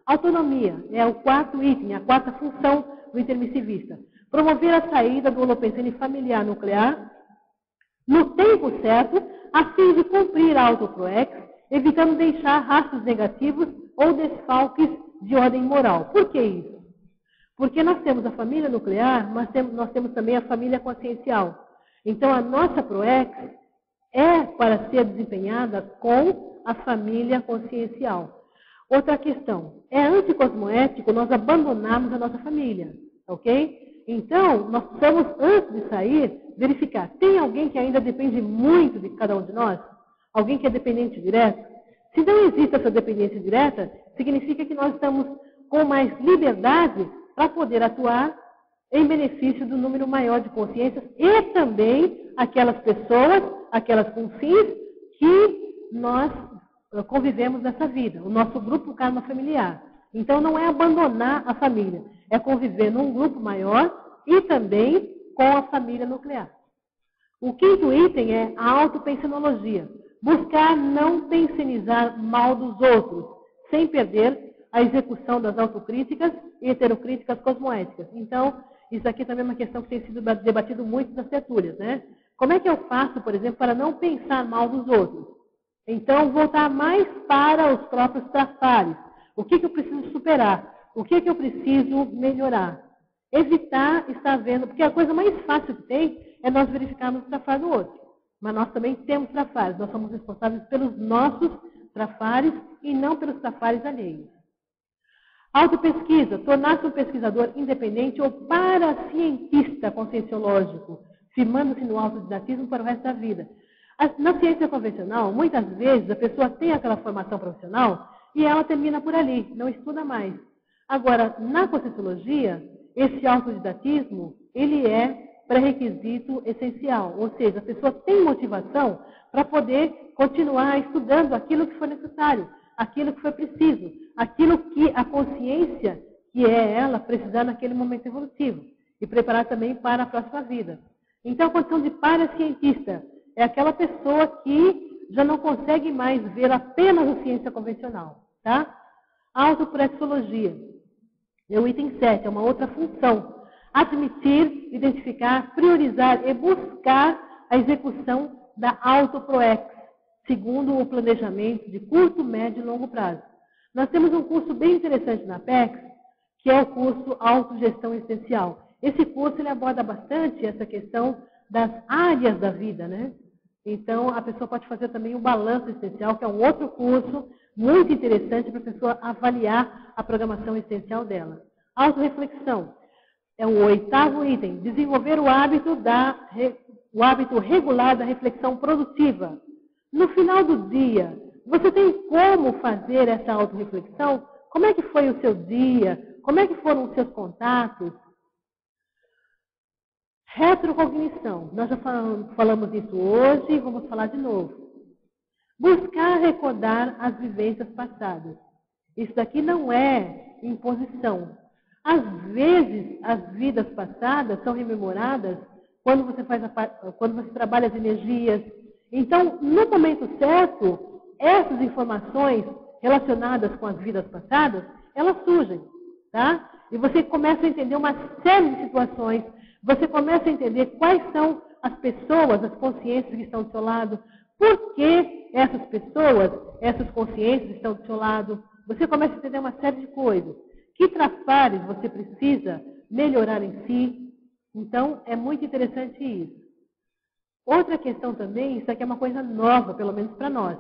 Autonomia é o quarto item, a quarta função do intermissivista. Promover a saída do holopensene familiar nuclear no tempo certo, a fim de cumprir a autoproex, evitando deixar rastros negativos ou desfalques de ordem moral. Por que isso? Porque nós temos a família nuclear, mas nós temos também a família consciencial. Então, a nossa proex é para ser desempenhada com a família consciencial. Outra questão, é anticosmoético nós abandonarmos a nossa família, ok? Então, nós precisamos, antes de sair, verificar, tem alguém que ainda depende muito de cada um de nós? Alguém que é dependente direto? Se não existe essa dependência direta, significa que nós estamos com mais liberdade para poder atuar em benefício do número maior de consciências e também aquelas pessoas, aquelas consciências que nós convivemos nessa vida, o nosso grupo karma familiar. Então, não é abandonar a família, é conviver num grupo maior e também com a família nuclear. O quinto item é a autopensenologia. Buscar não pensenizar mal dos outros, sem perder a execução das autocríticas e heterocríticas cosmoéticas. Então, isso aqui também é uma questão que tem sido debatido muito nas tertúlias, né? Como é que eu faço, por exemplo, para não pensar mal dos outros? Então, voltar mais para os próprios trafares. O que eu preciso superar? O que eu preciso melhorar? Evitar estar vendo, porque a coisa mais fácil que tem é nós verificarmos o trafar do outro. Mas nós também temos trafares, nós somos responsáveis pelos nossos trafares e não pelos trafares alheios. Autopesquisa, tornar-se um pesquisador independente ou paracientista conscienciológico, firmando-se no autodidatismo para o resto da vida. Na ciência convencional, muitas vezes a pessoa tem aquela formação profissional e ela termina por ali, não estuda mais. Agora, na conscienciologia, esse autodidatismo, ele é pré-requisito essencial, ou seja, a pessoa tem motivação para poder continuar estudando aquilo que for necessário, aquilo que foi preciso, aquilo que a consciência, que é ela, precisar naquele momento evolutivo, e preparar também para a próxima vida. Então, a condição de paracientista é aquela pessoa que já não consegue mais ver apenas a ciência convencional, tá? Autoprexologia é o item 7, é uma outra função. admitir, identificar, priorizar e buscar a execução da AutoProEx, segundo o planejamento de curto, médio e longo prazo. Nós temos um curso bem interessante na Apex, que é o curso Autogestão Existencial. Esse curso ele aborda bastante essa questão das áreas da vida, né? Então, a pessoa pode fazer também o balanço existencial, que é um outro curso muito interessante para a pessoa avaliar a programação existencial dela. Autoreflexão é o 8º item. Desenvolver o hábito regular da reflexão produtiva. No final do dia, você tem como fazer essa autorreflexão? Como é que foi o seu dia? Como é que foram os seus contatos? Retrocognição. Nós já falamos disso hoje e vamos falar de novo. Buscar recordar as vivências passadas. Isso daqui não é imposição. Às vezes, as vidas passadas são rememoradas quando você trabalha as energias. Então, no momento certo, essas informações relacionadas com as vidas passadas, elas surgem, tá? E você começa a entender uma série de situações, você começa a entender quais são as pessoas, as consciências que estão do seu lado, por que essas pessoas, essas consciências estão do seu lado. Você começa a entender uma série de coisas. Que trabalhos você precisa melhorar em si? Então, é muito interessante isso. Outra questão também, isso aqui é uma coisa nova, pelo menos para nós.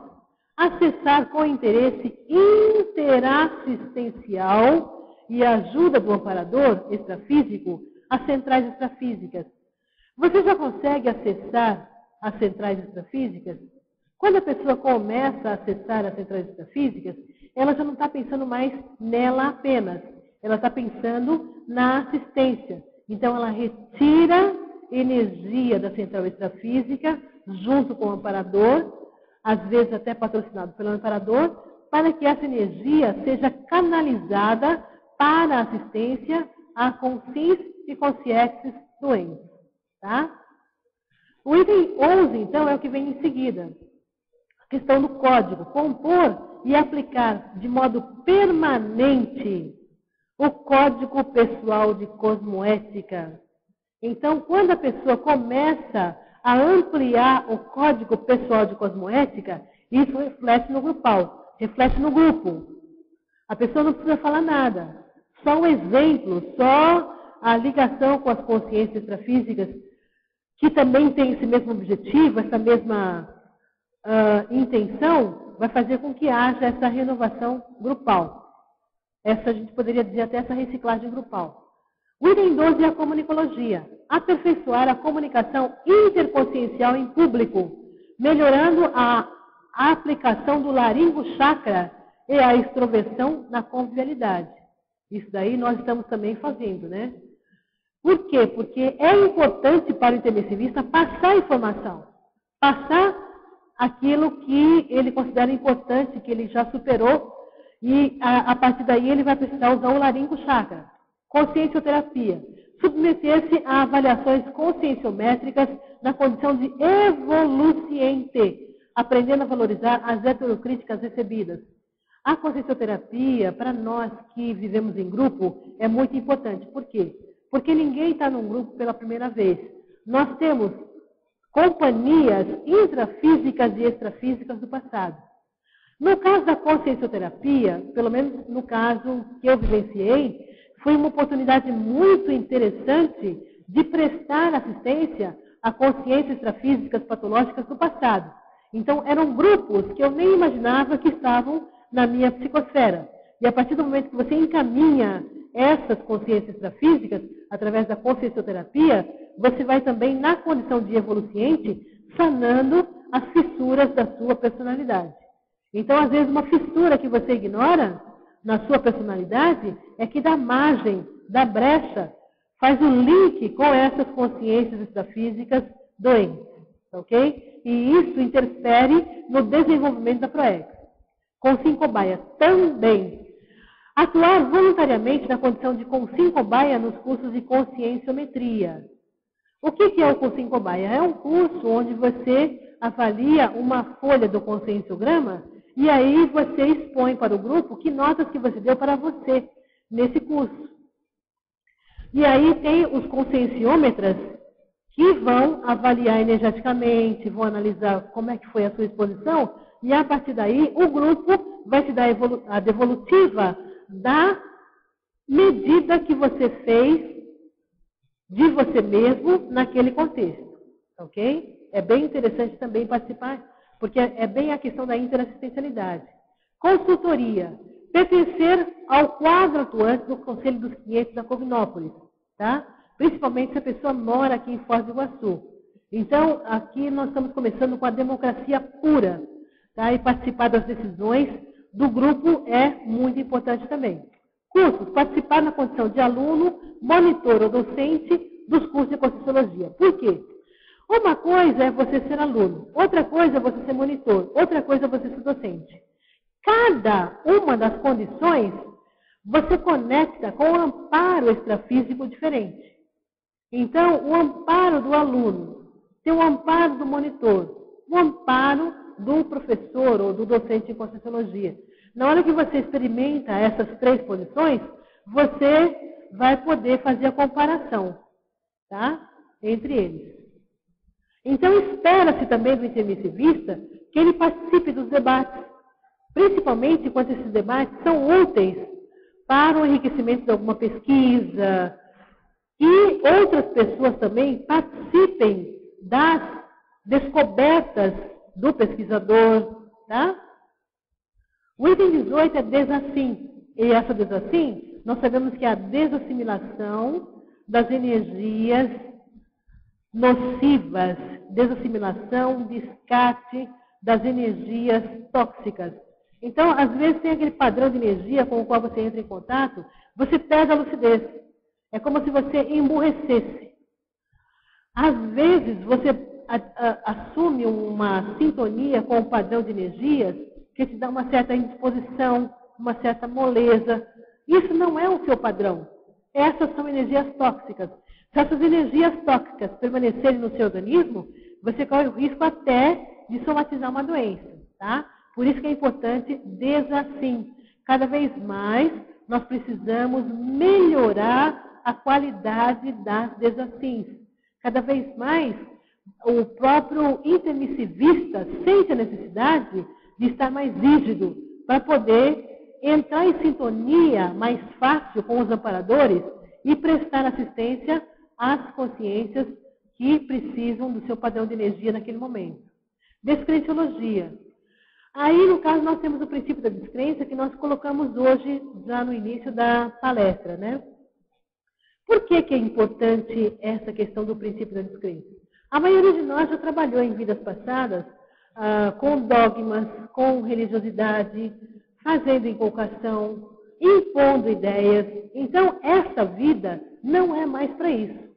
Acessar com interesse interassistencial e ajuda do amparador extrafísico as centrais extrafísicas. Você já consegue acessar as centrais extrafísicas? Quando a pessoa começa a acessar as centrais extrafísicas, ela já não está pensando mais nela apenas. Ela está pensando na assistência. Então, ela retira energia da central extrafísica, junto com o amparador, às vezes até patrocinado pelo amparador, para que essa energia seja canalizada para a assistência a consciências e consciências doentes. Tá? O item 11, então, é o que vem em seguida. A questão do código. Compor e aplicar de modo permanente o código pessoal de cosmoética. Então, quando a pessoa começa a ampliar o código pessoal de cosmoética, isso reflete no grupal, reflete no grupo. A pessoa não precisa falar nada. Só um exemplo, só a ligação com as consciências extrafísicas, que também tem esse mesmo objetivo, essa mesma intenção, vai fazer com que haja essa renovação grupal. Essa, a gente poderia dizer até essa reciclagem grupal. O item 12 é a comunicologia. Aperfeiçoar a comunicação interconsciencial em público, melhorando a aplicação do laringo chakra e a extroversão na convivialidade. Isso daí nós estamos também fazendo, né? Por quê? Porque é importante para o intermissivista passar informação, passar aquilo que ele considera importante, que ele já superou, e a partir daí ele vai precisar usar o laringo chakra. Consciencioterapia. Submeter-se a avaliações conscienciométricas na condição de evoluciente, aprendendo a valorizar as heterocríticas recebidas. A consciencioterapia, para nós que vivemos em grupo, é muito importante. Por quê? Porque ninguém está num grupo pela primeira vez. Nós temos companhias intrafísicas e extrafísicas do passado. No caso da consciencioterapia, pelo menos no caso que eu vivenciei, foi uma oportunidade muito interessante de prestar assistência a consciências extrafísicas patológicas do passado. Então, eram grupos que eu nem imaginava que estavam na minha psicosfera. E a partir do momento que você encaminha essas consciências extrafísicas, através da consciencioterapia, você vai também, na condição de evoluciente, sanando as fissuras da sua personalidade. Então, às vezes, uma fissura que você ignora na sua personalidade é que dá margem, dá brecha, faz o link com essas consciências extrafísicas doentes, ok? E isso interfere no desenvolvimento da ProEx. Consim-cobaia também. Atuar voluntariamente na condição de consim-cobaia nos cursos de conscienciometria. O que é o consim-cobaia? É um curso onde você avalia uma folha do conscienciograma e aí você expõe para o grupo que notas que você deu para você nesse curso. E aí tem os conscienciômetras que vão avaliar energeticamente, vão analisar como é que foi a sua exposição, e a partir daí o grupo vai te dar a devolutiva da medida que você fez de você mesmo naquele contexto, ok? É bem interessante também participar, porque é bem a questão da interassistencialidade. Consultoria. Pertencer ao quadro atuante do Conselho dos 500 da Covinópolis, tá? Principalmente se a pessoa mora aqui em Foz do Iguaçu. Então, aqui nós estamos começando com a democracia pura, tá? E participar das decisões do grupo é muito importante também. Cursos. Participar na condição de aluno, monitor ou docente dos cursos de Conscienciologia. Por quê? Uma coisa é você ser aluno, outra coisa é você ser monitor, outra coisa é você ser docente. Cada uma das condições você conecta com um amparo extrafísico diferente. Então, o amparo do aluno, tem o amparo do monitor, o amparo do professor ou do docente em Conscienciologia. Na hora que você experimenta essas três posições, você vai poder fazer a comparação, tá? Entre eles. Então, espera-se também do intermissivista que ele participe dos debates, principalmente quando esses debates são úteis para o enriquecimento de alguma pesquisa, e outras pessoas também participem das descobertas do pesquisador, tá? O item 18 é desassim, e essa desassim, nós sabemos que é a desassimilação das energias nocivas, desassimilação, descarte das energias tóxicas. Então, às vezes tem aquele padrão de energia com o qual você entra em contato, você perde a lucidez. É como se você emburrecesse. Às vezes, você assume uma sintonia com o padrão de energias que te dá uma certa indisposição, uma certa moleza. Isso não é o seu padrão. Essas são energias tóxicas. Se essas energias tóxicas permanecerem no seu organismo, você corre o risco até de somatizar uma doença, tá? Por isso que é importante desassim. Cada vez mais nós precisamos melhorar a qualidade das desassins. Cada vez mais o próprio intermissivista sente a necessidade de estar mais rígido para poder entrar em sintonia mais fácil com os amparadores e prestar assistência às consciências que precisam do seu padrão de energia naquele momento. Descrenciologia. Aí, no caso, nós temos o princípio da descrença que nós colocamos hoje, já no início da palestra, né? Por que é importante essa questão do princípio da descrença? A maioria de nós já trabalhou em vidas passadas com dogmas, com religiosidade, fazendo inculcação, impondo ideias. Então, essa vida não é mais para isso.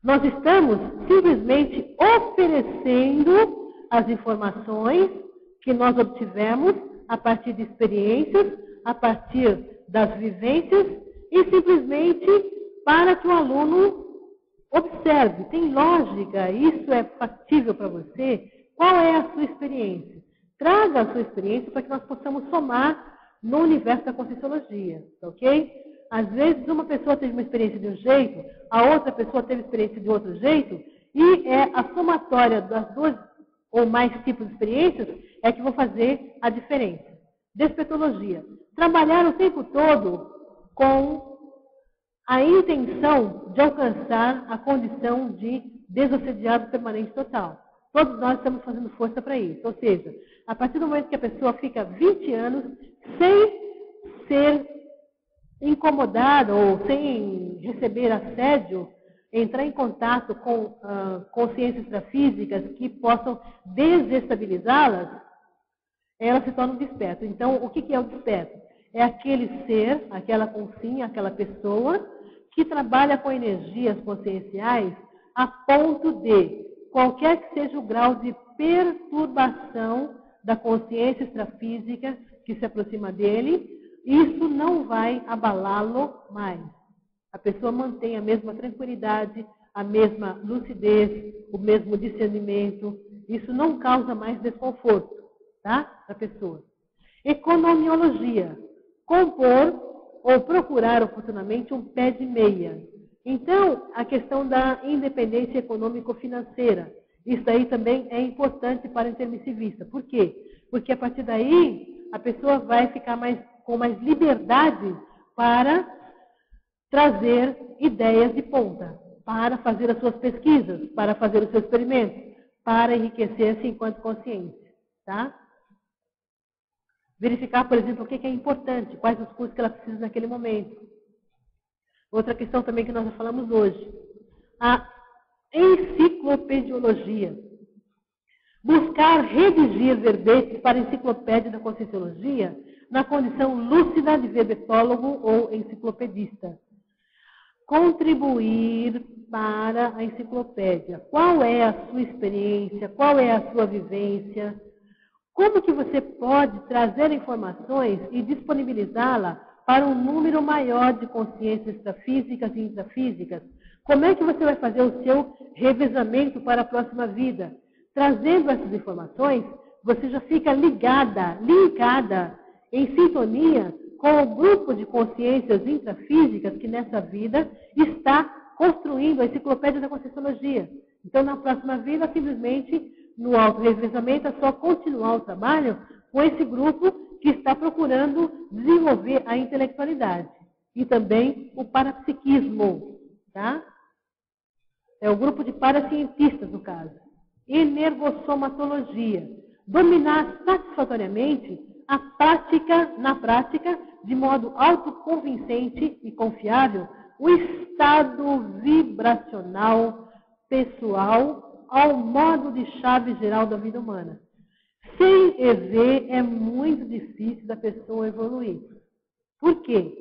Nós estamos simplesmente oferecendo as informações que nós obtivemos a partir de experiências, a partir das vivências e simplesmente para que o aluno observe. Tem lógica, isso é factível para você? Qual é a sua experiência? Traga a sua experiência para que nós possamos somar no universo da Conscienciologia, ok? Às vezes uma pessoa teve uma experiência de um jeito, a outra pessoa teve experiência de outro jeito, e é a somatória das duas ou mais tipos de experiências é que vão fazer a diferença. Despetologia. Trabalhar o tempo todo com a intenção de alcançar a condição de desassediado permanente total. Todos nós estamos fazendo força para isso. Ou seja, a partir do momento que a pessoa fica 20 anos sem ser incomodada ou sem receber assédio, entrar em contato com consciências extrafísicas que possam desestabilizá-las, ela se torna um desperto. Então, o que é o desperto? É aquele ser, aquela consciência, aquela pessoa que trabalha com energias conscienciais a ponto de, qualquer que seja o grau de perturbação da consciência extrafísica que se aproxima dele, isso não vai abalá-lo mais. A pessoa mantém a mesma tranquilidade, a mesma lucidez, o mesmo discernimento. Isso não causa mais desconforto, tá? Para a pessoa. Economiologia. Compor ou procurar oportunamente um pé de meia. Então, a questão da independência econômico-financeira. Isso aí também é importante para o intermissivista. Por quê? Porque a partir daí, a pessoa vai ficar com mais liberdade para trazer ideias de ponta, para fazer as suas pesquisas, para fazer os seus experimentos, para enriquecer-se enquanto consciência. Tá? Verificar, por exemplo, o que é importante, quais os cursos que ela precisa naquele momento. Outra questão também que nós já falamos hoje, a enciclopediologia. Buscar redigir verbetes para a enciclopédia da Conscienciologia na condição lúcida de verbetólogo ou enciclopedista. Contribuir para a enciclopédia. Qual é a sua experiência? Qual é a sua vivência? Como que você pode trazer informações e disponibilizá-la para um número maior de consciências extrafísicas e intrafísicas? Como é que você vai fazer o seu revezamento para a próxima vida? Trazendo essas informações, você já fica linkada, em sintonia com o grupo de consciências intrafísicas que nessa vida está construindo a enciclopédia da Conscienciologia. Então, na próxima vida, simplesmente, no auto-revezamento, é só continuar o trabalho com esse grupo que está procurando desenvolver a intelectualidade e também o parapsiquismo, tá? É o grupo de paracientistas, no caso. Energossomatologia. Dominar satisfatoriamente a prática, na prática, de modo autoconvincente e confiável, o estado vibracional pessoal ao modo de chave geral da vida humana. Sem EV é muito difícil da pessoa evoluir. Por quê?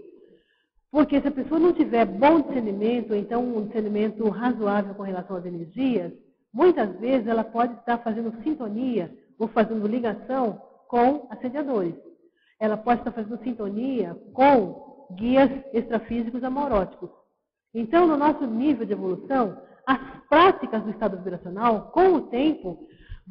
Porque se a pessoa não tiver bom discernimento, ou então um discernimento razoável com relação às energias, muitas vezes ela pode estar fazendo sintonia ou fazendo ligação com assediadores. Ela pode estar fazendo sintonia com guias extrafísicos amoróticos. Então, no nosso nível de evolução, as práticas do estado vibracional, com o tempo,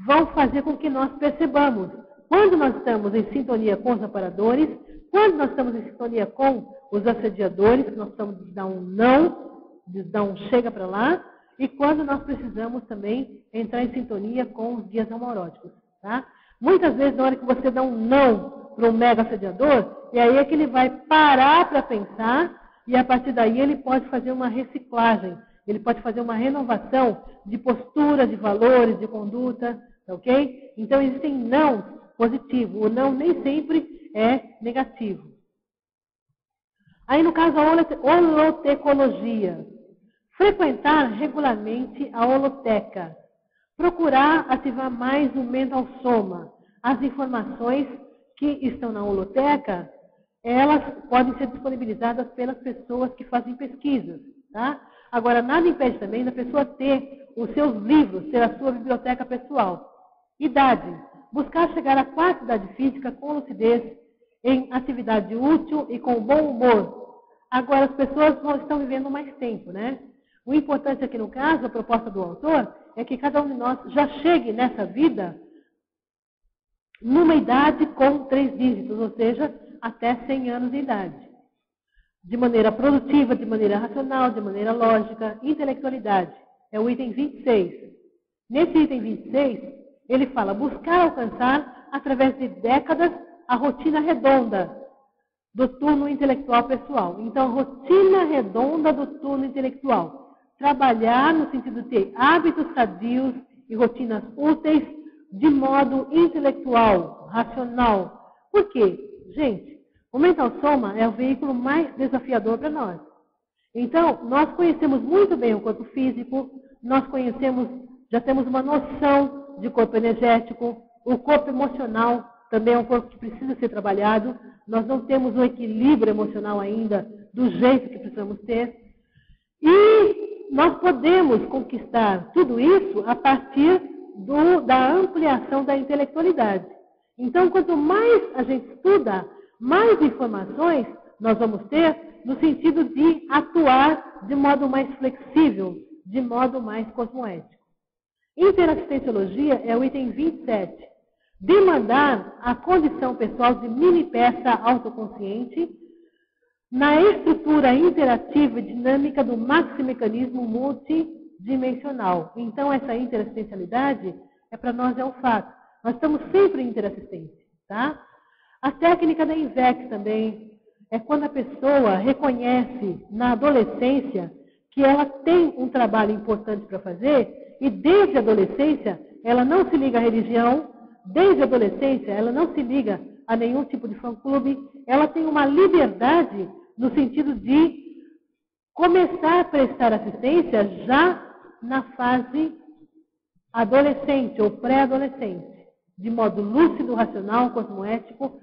vão fazer com que nós percebamos quando nós estamos em sintonia com os aparadores, quando nós estamos em sintonia com os assediadores, que nós precisamos de dar um não, de dar um chega para lá, e quando nós precisamos também entrar em sintonia com os guias amoróticos. Tá? Muitas vezes, na hora que você dá um não para um mega assediador, e aí é que ele vai parar para pensar, e a partir daí ele pode fazer uma reciclagem, ele pode fazer uma renovação de postura, de valores, de conduta, ok? Então existem não positivos, o não nem sempre é negativo. Aí no caso a holotecologia, frequentar regularmente a holoteca, procurar ativar mais o mental soma. As informações que estão na holoteca, elas podem ser disponibilizadas pelas pessoas que fazem pesquisas, tá? Agora, nada impede também da pessoa ter os seus livros, ter a sua biblioteca pessoal. Idade. Buscar chegar à quarta idade física com lucidez, em atividade útil e com bom humor. Agora, as pessoas não estão vivendo mais tempo, né? O importante aqui no caso, a proposta do autor, é que cada um de nós já chegue nessa vida numa idade com 3 dígitos, ou seja, até 100 anos de idade. De maneira produtiva, de maneira racional, de maneira lógica, intelectualidade. É o item 26. Nesse item 26, ele fala buscar alcançar, através de décadas, a rotina redonda do turno intelectual pessoal. Então, rotina redonda do turno intelectual. Trabalhar no sentido de ter hábitos sadios e rotinas úteis de modo intelectual, racional. Por quê? Gente, o mental soma é o veículo mais desafiador para nós. Então, nós conhecemos muito bem o corpo físico, nós conhecemos, já temos uma noção de corpo energético, o corpo emocional também é um corpo que precisa ser trabalhado, nós não temos um equilíbrio emocional ainda do jeito que precisamos ter. E nós podemos conquistar tudo isso a partir da ampliação da intelectualidade. Então, quanto mais a gente estuda, mais informações nós vamos ter no sentido de atuar de modo mais flexível, de modo mais cosmoético. Interassistenciologia é o item 27. Demandar a condição pessoal de mini peça autoconsciente na estrutura interativa e dinâmica do maximecanismo multidimensional. Então, essa interassistencialidade, para nós, é um fato. Nós estamos sempre em interassistência, tá? A técnica da INVEX também é quando a pessoa reconhece na adolescência que ela tem um trabalho importante para fazer e desde a adolescência ela não se liga à religião, desde a adolescência ela não se liga a nenhum tipo de fã-clube, ela tem uma liberdade no sentido de começar a prestar assistência já na fase adolescente ou pré-adolescente, de modo lúcido, racional, cosmoético,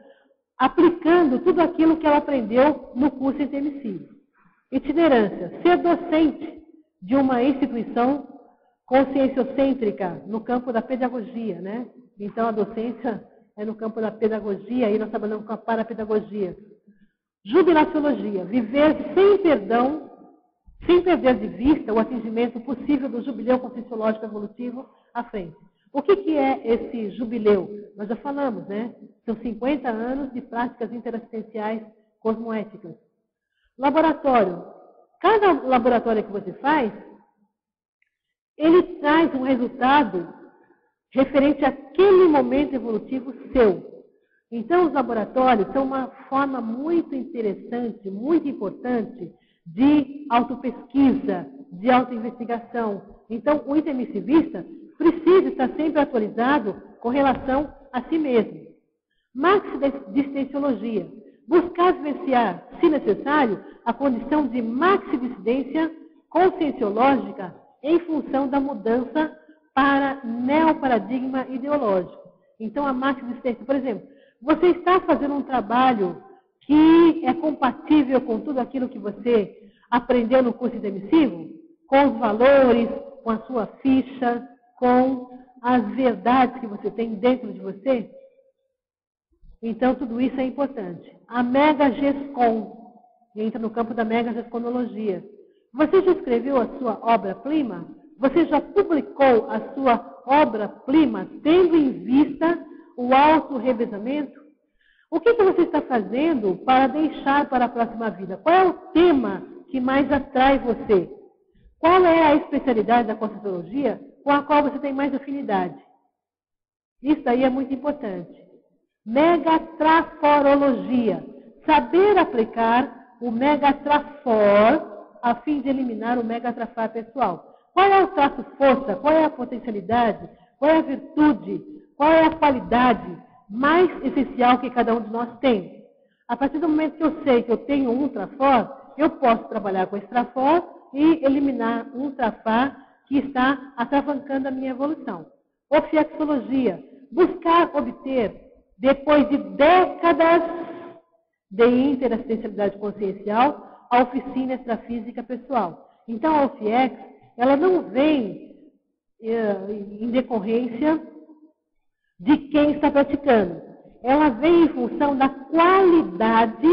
aplicando tudo aquilo que ela aprendeu no curso intermissivo. Itinerância, ser docente de uma instituição conscienciocêntrica no campo da pedagogia, né? Então, a docência é no campo da pedagogia e nós trabalhamos com a parapedagogia. Jubilaciologia, viver sem perdão, sem perder de vista o atingimento possível do jubileu conscienciológico evolutivo à frente. O que é esse jubileu? Nós já falamos, né? São 50 anos de práticas interassistenciais cosmoéticas. Laboratório. Cada laboratório que você faz, ele traz um resultado referente àquele momento evolutivo seu. Então, os laboratórios são uma forma muito interessante, muito importante de autopesquisa, de autoinvestigação. Então, o intermissivista precisa estar sempre atualizado com relação a si mesmo. Maxidiscenciologia. Buscar vivenciar, se necessário, a condição de maxidissidência conscienciológica em função da mudança para neoparadigma ideológico. Então, a maxidissidência, por exemplo, você está fazendo um trabalho que é compatível com tudo aquilo que você aprendeu no curso intermissivo? Com os valores, com a sua ficha, com as verdades que você tem dentro de você? Então, tudo isso é importante. A Mega-GESCON, entra no campo da Mega-GESCOnologia. Você já escreveu a sua obra-prima? Você já publicou a sua obra-prima, tendo em vista o auto-revezamento? O que você está fazendo para deixar para a próxima vida? Qual é o tema que mais atrai você? Qual é a especialidade da conscienciologia com a qual você tem mais afinidade? Isso aí é muito importante. Megatraforologia. Saber aplicar o megatrafor a fim de eliminar o megatrafar pessoal. Qual é o traço força? Qual é a potencialidade? Qual é a virtude? Qual é a qualidade mais essencial que cada um de nós tem? A partir do momento que eu sei que eu tenho um trafor, eu posso trabalhar com esse trafor e eliminar um trafar que está atravancando a minha evolução. Ofiexologia. Buscar obter, depois de décadas de interassistencialidade consciencial, a oficina extrafísica pessoal. Então, a OFIEX, ela não vem em decorrência de quem está praticando. Ela vem em função da qualidade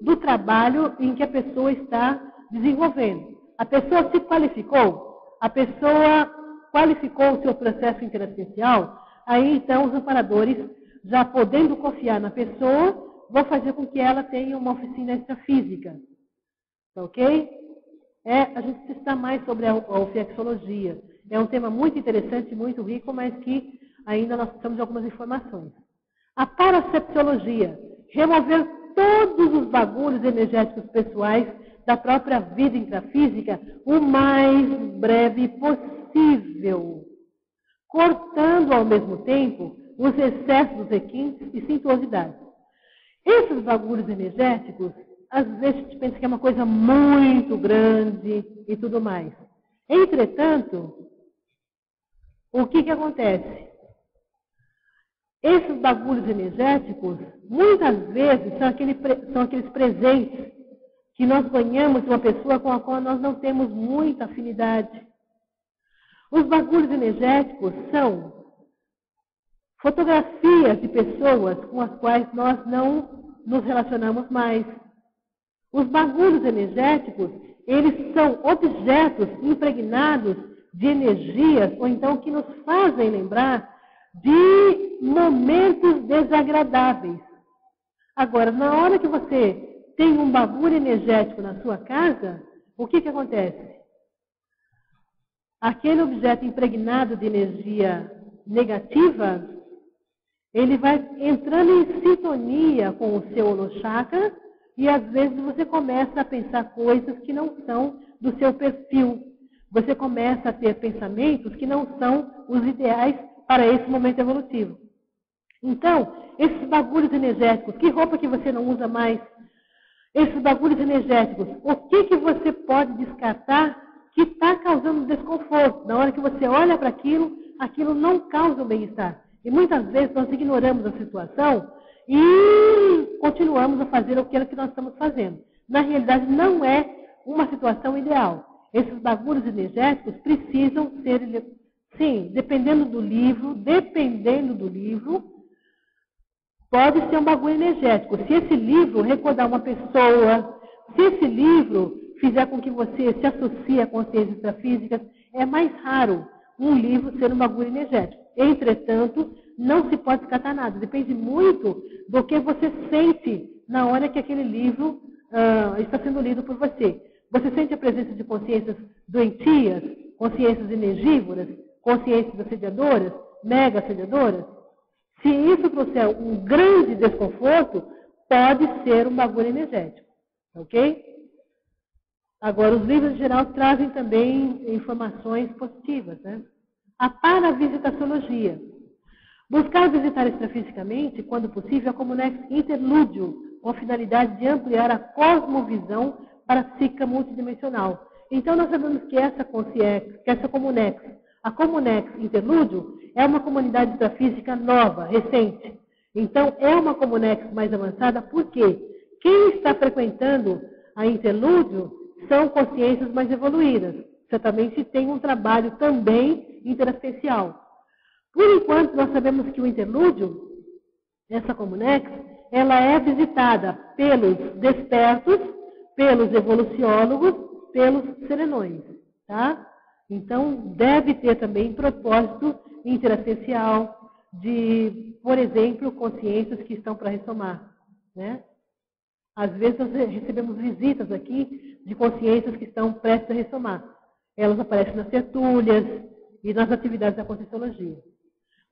do trabalho em que a pessoa está desenvolvendo. A pessoa se qualificou, a pessoa qualificou o seu processo interassistencial, aí então os amparadores, já podendo confiar na pessoa, vão fazer com que ela tenha uma oficina extrafísica. Tá ok? A gente precisa mais sobre a ofiexologia. É um tema muito interessante, muito rico, mas que ainda nós precisamos de algumas informações. A paracepciologia. Remover todos os bagulhos energéticos pessoais da própria vida intrafísica o mais breve possível, cortando ao mesmo tempo os excessos dos requintes e sintosidades. Esses bagulhos energéticos, às vezes a gente pensa que é uma coisa muito grande e tudo mais. Entretanto, o que acontece? Esses bagulhos energéticos, muitas vezes, são aqueles presentes que nós ganhamos de uma pessoa com a qual nós não temos muita afinidade. Os bagulhos energéticos são fotografias de pessoas com as quais nós não nos relacionamos mais. Os bagulhos energéticos, eles são objetos impregnados de energias, ou então que nos fazem lembrar de momentos desagradáveis. Agora, na hora que você tem um bagulho energético na sua casa, o que acontece? Aquele objeto impregnado de energia negativa, ele vai entrando em sintonia com o seu holochakra e às vezes você começa a pensar coisas que não são do seu perfil. Você começa a ter pensamentos que não são os ideais para esse momento evolutivo. Então, esses bagulhos energéticos, que roupa que você não usa mais? Esses bagulhos energéticos, o que você pode descartar que está causando desconforto? Na hora que você olha para aquilo, aquilo não causa o bem-estar. E muitas vezes nós ignoramos a situação e continuamos a fazer aquilo que nós estamos fazendo. Na realidade, não é uma situação ideal. Esses bagulhos energéticos precisam ser, sim, dependendo do livro, pode ser um bagulho energético. Se esse livro recordar uma pessoa, se esse livro fizer com que você se associe a consciências extrafísicas, é mais raro um livro ser um bagulho energético. Entretanto, não se pode descartar nada. Depende muito do que você sente na hora que aquele livro está sendo lido por você. Você sente a presença de consciências doentias, consciências energívoras, consciências assediadoras, mega assediadoras? Se isso trouxer um grande desconforto, pode ser um bagulho energético. Ok? Agora, os livros em geral trazem também informações positivas, né? A paravisitaciologia. Buscar visitar extrafisicamente, quando possível, é como interlúdio, com a finalidade de ampliar a cosmovisão para a psíquica multidimensional. Então, nós sabemos que essa Comunex, a Comunex Interlúdio, é uma comunidade extrafísica nova, recente. Então, é uma Comunex mais avançada, porque quem está frequentando a Interlúdio são consciências mais evoluídas. Certamente tem um trabalho também interassistencial. Por enquanto, nós sabemos que o Interlúdio, essa Comunex, ela é visitada pelos despertos, pelos evoluciólogos, pelos serenões, tá? Então, deve ter também propósito interassistencial de, por exemplo, consciências que estão para ressomar, né? Às vezes, nós recebemos visitas aqui de consciências que estão prestes a ressomar. Elas aparecem nas tertúlias e nas atividades da Conscienciologia.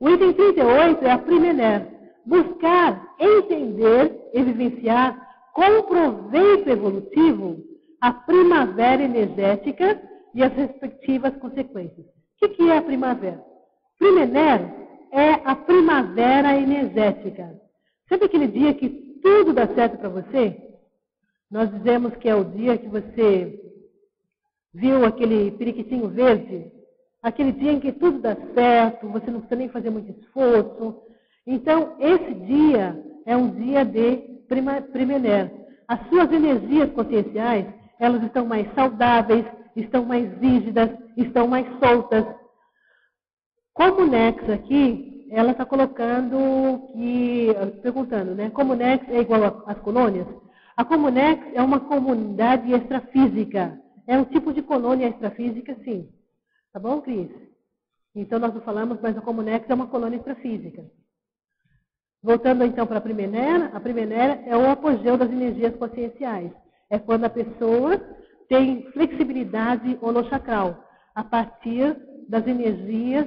O item 38 é a Primener. Buscar, entender e vivenciar com proveito evolutivo a primavera energética e as respectivas consequências. O que é a primavera? Primener é a primavera energética. Sabe aquele dia que tudo dá certo para você? Nós dizemos que é o dia que você viu aquele periquitinho verde, aquele dia em que tudo dá certo, você não precisa nem fazer muito esforço. Então, esse dia é um dia de Primener. As suas energias conscienciais, elas estão mais saudáveis, estão mais rígidas, estão mais soltas. Comunex aqui, ela está perguntando, né? Comunex é igual às colônias? A Comunex é uma comunidade extrafísica. É um tipo de colônia extrafísica, sim. Tá bom, Cris? Então, nós não falamos, mas a Comunex é uma colônia extrafísica. Voltando, então, para a Primener é o apogeu das energias conscienciais. É quando a pessoa tem flexibilidade holochacral, a partir das energias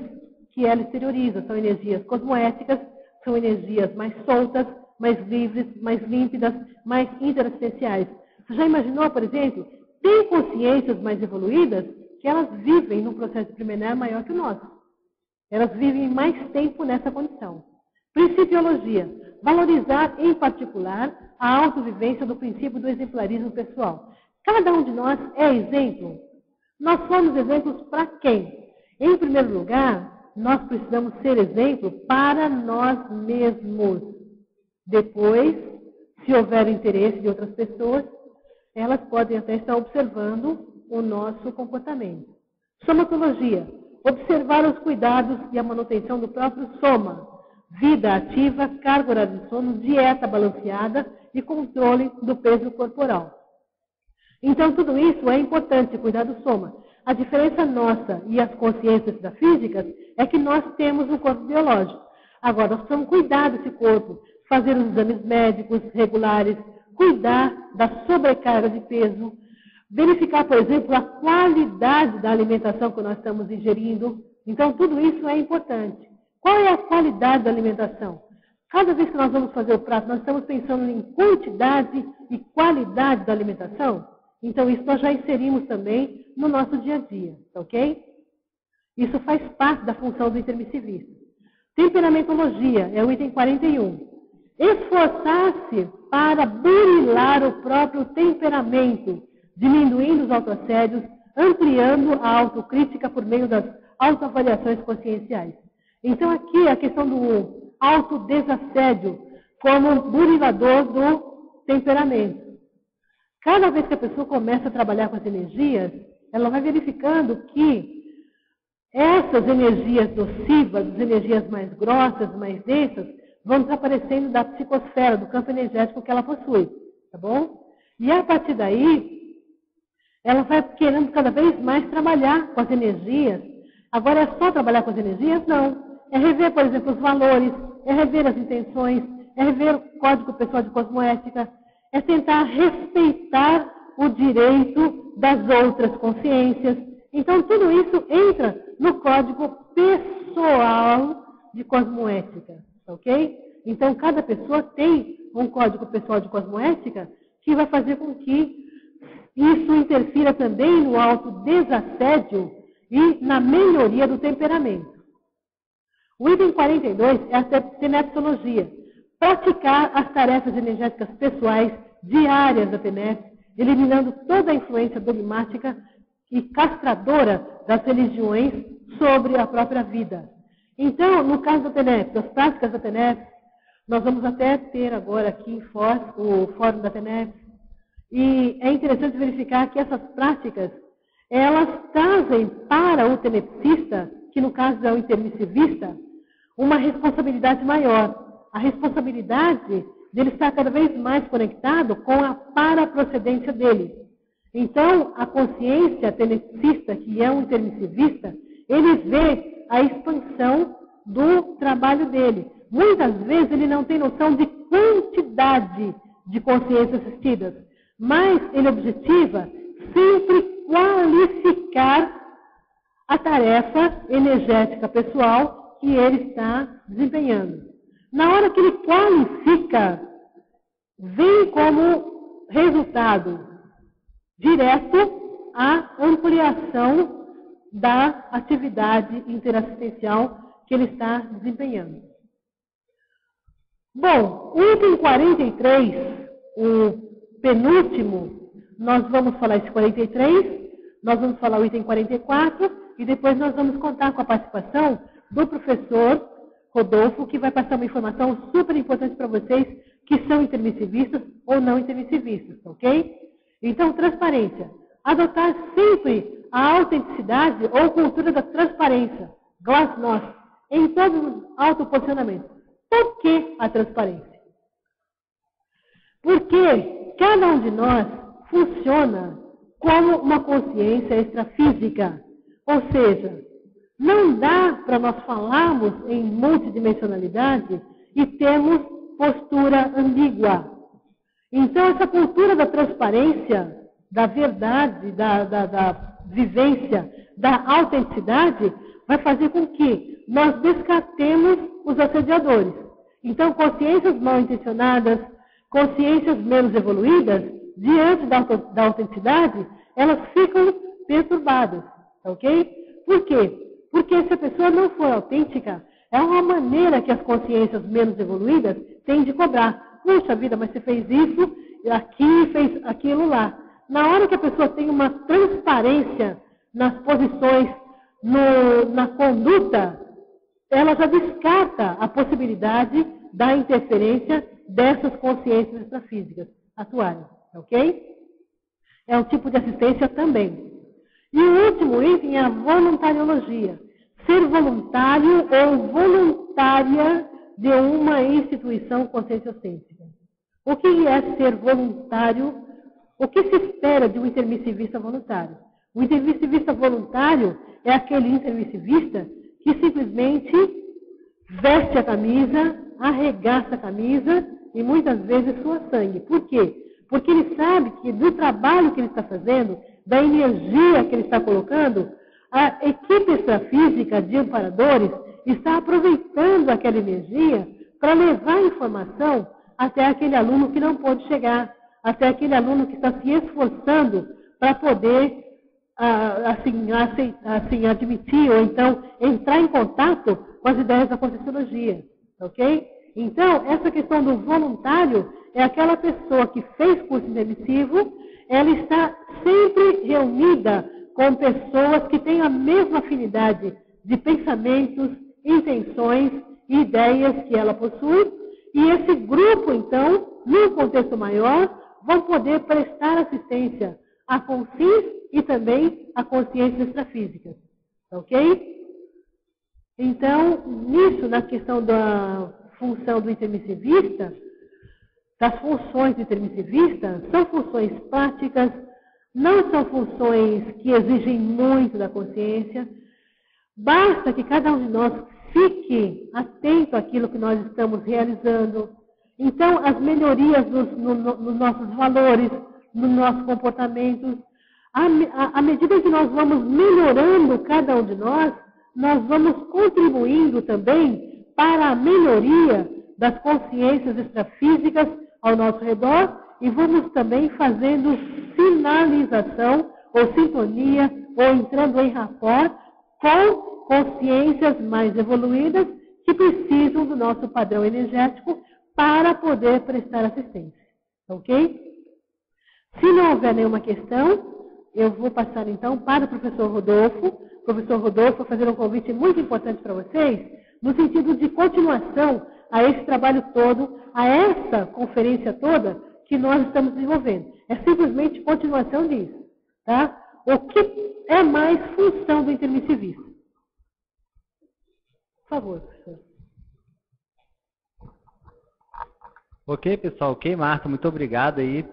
que ela exterioriza. São energias cosmoéticas, são energias mais soltas, mais livres, mais límpidas, mais interassistenciais. Você já imaginou, por exemplo, tem consciências mais evoluídas que elas vivem num processo de Primener maior que o nosso. Elas vivem mais tempo nessa condição. Principiologia. Valorizar, em particular, a autovivência do princípio do exemplarismo pessoal. Cada um de nós é exemplo. Nós somos exemplos para quem? Em primeiro lugar, nós precisamos ser exemplo para nós mesmos. Depois, se houver interesse de outras pessoas, elas podem até estar observando o nosso comportamento. Somatologia. Observar os cuidados e a manutenção do próprio soma. Vida ativa, carga horária de sono, dieta balanceada e controle do peso corporal. Então, tudo isso é importante, cuidar do soma. A diferença nossa e as consciências extrafísicas é que nós temos um corpo biológico. Agora, nós precisamos cuidar desse corpo, fazer os exames médicos regulares, cuidar da sobrecarga de peso, verificar, por exemplo, a qualidade da alimentação que nós estamos ingerindo. Então, tudo isso é importante. Qual é a qualidade da alimentação? Cada vez que nós vamos fazer o prato, nós estamos pensando em quantidade e qualidade da alimentação? Então, isso nós já inserimos também no nosso dia a dia, ok? Isso faz parte da função do intermissivista. Temperamentologia é o item 41. Esforçar-se para burilar o próprio temperamento, diminuindo os autoassédios, ampliando a autocrítica por meio das autoavaliações conscienciais. Então, aqui a questão do autodesassédio como burilador do temperamento. Cada vez que a pessoa começa a trabalhar com as energias, ela vai verificando que essas energias nocivas, as energias mais grossas, mais densas, vão desaparecendo da psicosfera, do campo energético que ela possui, tá bom? E a partir daí, ela vai querendo cada vez mais trabalhar com as energias. Agora é só trabalhar com as energias? Não. É rever, por exemplo, os valores, é rever as intenções, é rever o código pessoal de cosmoética, é tentar respeitar o direito das outras consciências. Então, tudo isso entra no código pessoal de cosmoética, ok? Então, cada pessoa tem um código pessoal de cosmoética que vai fazer com que isso interfira também no autodesassédio e na melhoria do temperamento. O item 42 é a tenepsologia. Praticar as tarefas energéticas pessoais diárias da tenep, eliminando toda a influência dogmática e castradora das religiões sobre a própria vida. Então, no caso da tenep, das práticas da tenep, nós vamos até ter agora aqui em Foz o Fórum da tenep, e é interessante verificar que essas práticas, elas trazem para o tenepsista, que no caso é o intermissivista, uma responsabilidade maior. A responsabilidade dele estar cada vez mais conectado com a paraprocedência dele. Então, a consciência tenepsista, que é um intermissivista, ele vê a expansão do trabalho dele. Muitas vezes ele não tem noção de quantidade de consciências assistidas, mas ele objetiva sempre qualificar a tarefa energética pessoal que ele está desempenhando. Na hora que ele qualifica, vem como resultado direto a ampliação da atividade interassistencial que ele está desempenhando. Bom, o item 43, o penúltimo, nós vamos falar esse 43, nós vamos falar o item 44 e depois nós vamos contar com a participação do professor Rodolfo, que vai passar uma informação super importante para vocês que são intermissivistas ou não intermissivistas, ok? Então, transparência. Adotar sempre a autenticidade ou cultura da transparência, glasnost, em todos os autoposicionamentos. Por que a transparência? Porque cada um de nós funciona como uma consciência extrafísica, ou seja, não dá para nós falarmos em multidimensionalidade e termos postura ambígua. Então, essa cultura da transparência, da verdade, da vivência, da autenticidade, vai fazer com que nós descartemos os assediadores. Então, consciências mal intencionadas, consciências menos evoluídas, diante da autenticidade, elas ficam perturbadas, ok? Por quê? Porque se a pessoa não for autêntica, é uma maneira que as consciências menos evoluídas têm de cobrar. Puxa vida, mas você fez isso, aqui, fez aquilo lá. Na hora que a pessoa tem uma transparência nas posições, na conduta, ela já descarta a possibilidade da interferência dessas consciências extrafísicas atuarem, ok? É um tipo de assistência também. E o último item é a voluntariologia. Ser voluntário ou voluntária de uma instituição conscienciocêntrica. O que é ser voluntário? O que se espera de um intermissivista voluntário? O intermissivista voluntário é aquele intermissivista que simplesmente veste a camisa, arregaça a camisa e muitas vezes sua sangue. Por quê? porque ele sabe que do trabalho que ele está fazendo, da energia que ele está colocando, a equipe extrafísica de amparadores está aproveitando aquela energia para levar a informação até aquele aluno que não pode chegar, até aquele aluno que está se esforçando para poder admitir ou então entrar em contato com as ideias da Conscienciologia, ok? Então, essa questão do voluntário é aquela pessoa que fez curso intermissivo, ela está sempre reunida com pessoas que têm a mesma afinidade de pensamentos, intenções e ideias que ela possui, e esse grupo, então, num contexto maior, vão poder prestar assistência à consciência e também à consciência extrafísica, ok? Então, nisso, na questão da função do intermissivista, das funções do intermissivista, são funções práticas, não são funções que exigem muito da consciência. Basta que cada um de nós fique atento àquilo que nós estamos realizando. Então, as melhorias nos nossos valores, no nosso comportamento, à medida que nós vamos melhorando cada um de nós vamos contribuindo também para a melhoria das consciências extrafísicas ao nosso redor e vamos também fazendo sinalização ou sintonia ou entrando em rapport com consciências mais evoluídas que precisam do nosso padrão energético para poder prestar assistência. Ok? Se não houver nenhuma questão, eu vou passar então para o professor Rodolfo. O professor Rodolfo vai fazer um convite muito importante para vocês, no sentido de continuação a esse trabalho todo, a essa conferência toda que nós estamos desenvolvendo. É simplesmente continuação disso. Tá? O que é mais função do intermissivista? Por favor, professor. Ok, pessoal. Ok, Marta, muito obrigado aí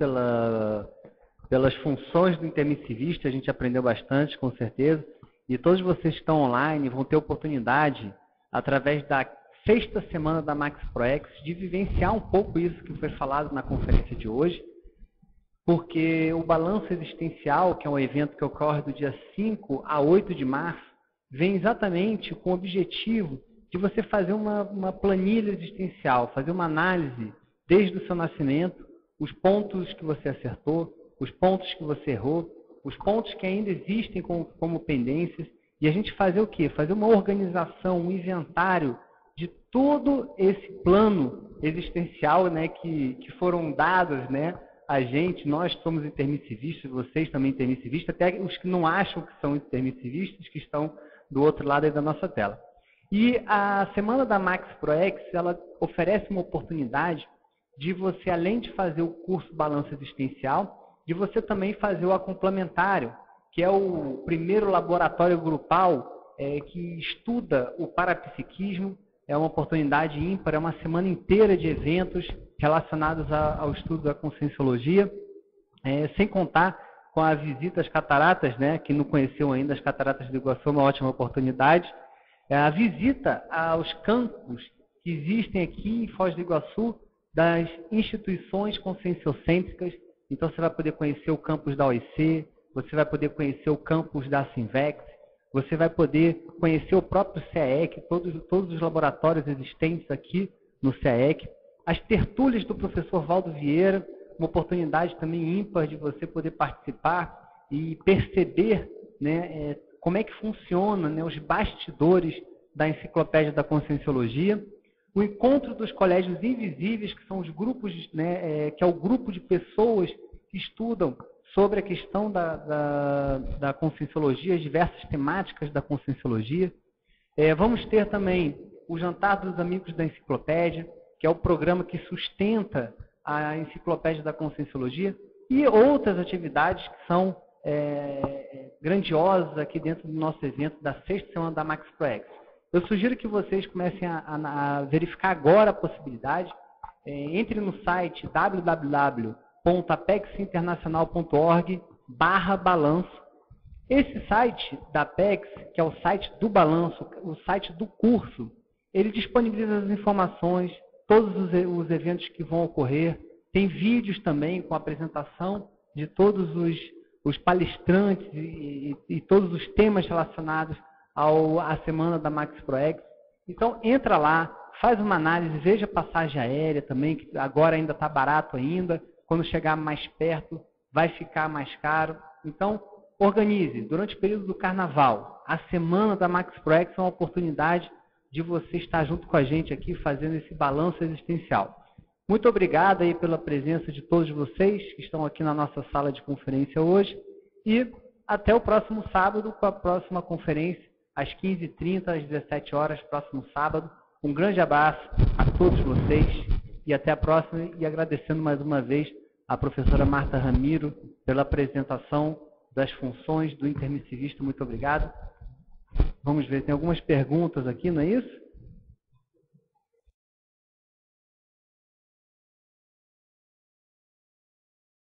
pelas funções do intermissivista. A gente aprendeu bastante, com certeza. E todos vocês que estão online vão ter oportunidade, através da 6ª semana da Max ProEx, de vivenciar um pouco isso que foi falado na conferência de hoje, porque o Balanço Existencial, que é um evento que ocorre do dia 5 a 8 de março, vem exatamente com o objetivo de você fazer uma planilha existencial, fazer uma análise desde o seu nascimento, os pontos que você acertou, os pontos que você errou, os pontos que ainda existem como pendências, e a gente fazer o quê? Fazer uma organização, um inventário de todo esse plano existencial, né, que foram dados, né, a gente. Nós somos intermissivistas, vocês também intermissivistas, até os que não acham que são intermissivistas, que estão do outro lado aí da nossa tela. E a semana da Max ProEx, ela oferece uma oportunidade de você, além de fazer o curso Balanço Existencial, de você também fazer o complementário, que é o primeiro laboratório grupal que estuda o parapsiquismo. É uma oportunidade ímpar, é uma semana inteira de eventos relacionados ao estudo da Conscienciologia, sem contar com a visita às cataratas, né? Quem não conheceu ainda as cataratas do Iguaçu, é uma ótima oportunidade. A visita aos campos que existem aqui em Foz do Iguaçu, das instituições conscienciocêntricas. Então, você vai poder conhecer o campus da OIC, você vai poder conhecer o campus da Sinvex, você vai poder conhecer o próprio CAEC, todos os laboratórios existentes aqui no CAEC, as tertúlias do professor Valdo Vieira, uma oportunidade também ímpar de você poder participar e perceber, né, como é que funciona, né, os bastidores da Enciclopédia da Conscienciologia. O encontro dos colégios invisíveis, que são os grupos, né, que é o grupo de pessoas que estudam sobre a questão da Conscienciologia, as diversas temáticas da Conscienciologia. Vamos ter também o Jantar dos Amigos da Enciclopédia, que é o programa que sustenta a Enciclopédia da Conscienciologia, e outras atividades que são grandiosas aqui dentro do nosso evento da 6ª semana da Max ProEx. Eu sugiro que vocês comecem a verificar agora a possibilidade. Entre no site www.apexinternacional.org/balanço. Esse site da Apex, que é o site do balanço, o site do curso, ele disponibiliza as informações, todos os eventos que vão ocorrer, Tem vídeos também com a apresentação de todos os palestrantes e todos os temas relacionados à semana da Max ProEx. Então, entra lá, faz uma análise, veja a passagem aérea também, que agora ainda está barato ainda. Quando chegar mais perto, vai ficar mais caro. Então, organize. Durante o período do Carnaval, a semana da Max ProEx é uma oportunidade de você estar junto com a gente aqui, fazendo esse balanço existencial. Muito obrigado aí pela presença de todos vocês que estão aqui na nossa sala de conferência hoje. E até o próximo sábado com a próxima conferência, às 15h30, às 17 horas, próximo sábado. Um grande abraço a todos vocês e até a próxima. E agradecendo mais uma vez a professora Marta Ramiro pela apresentação das funções do intermissivista. Muito obrigado. Vamos ver, tem algumas perguntas aqui, não é isso?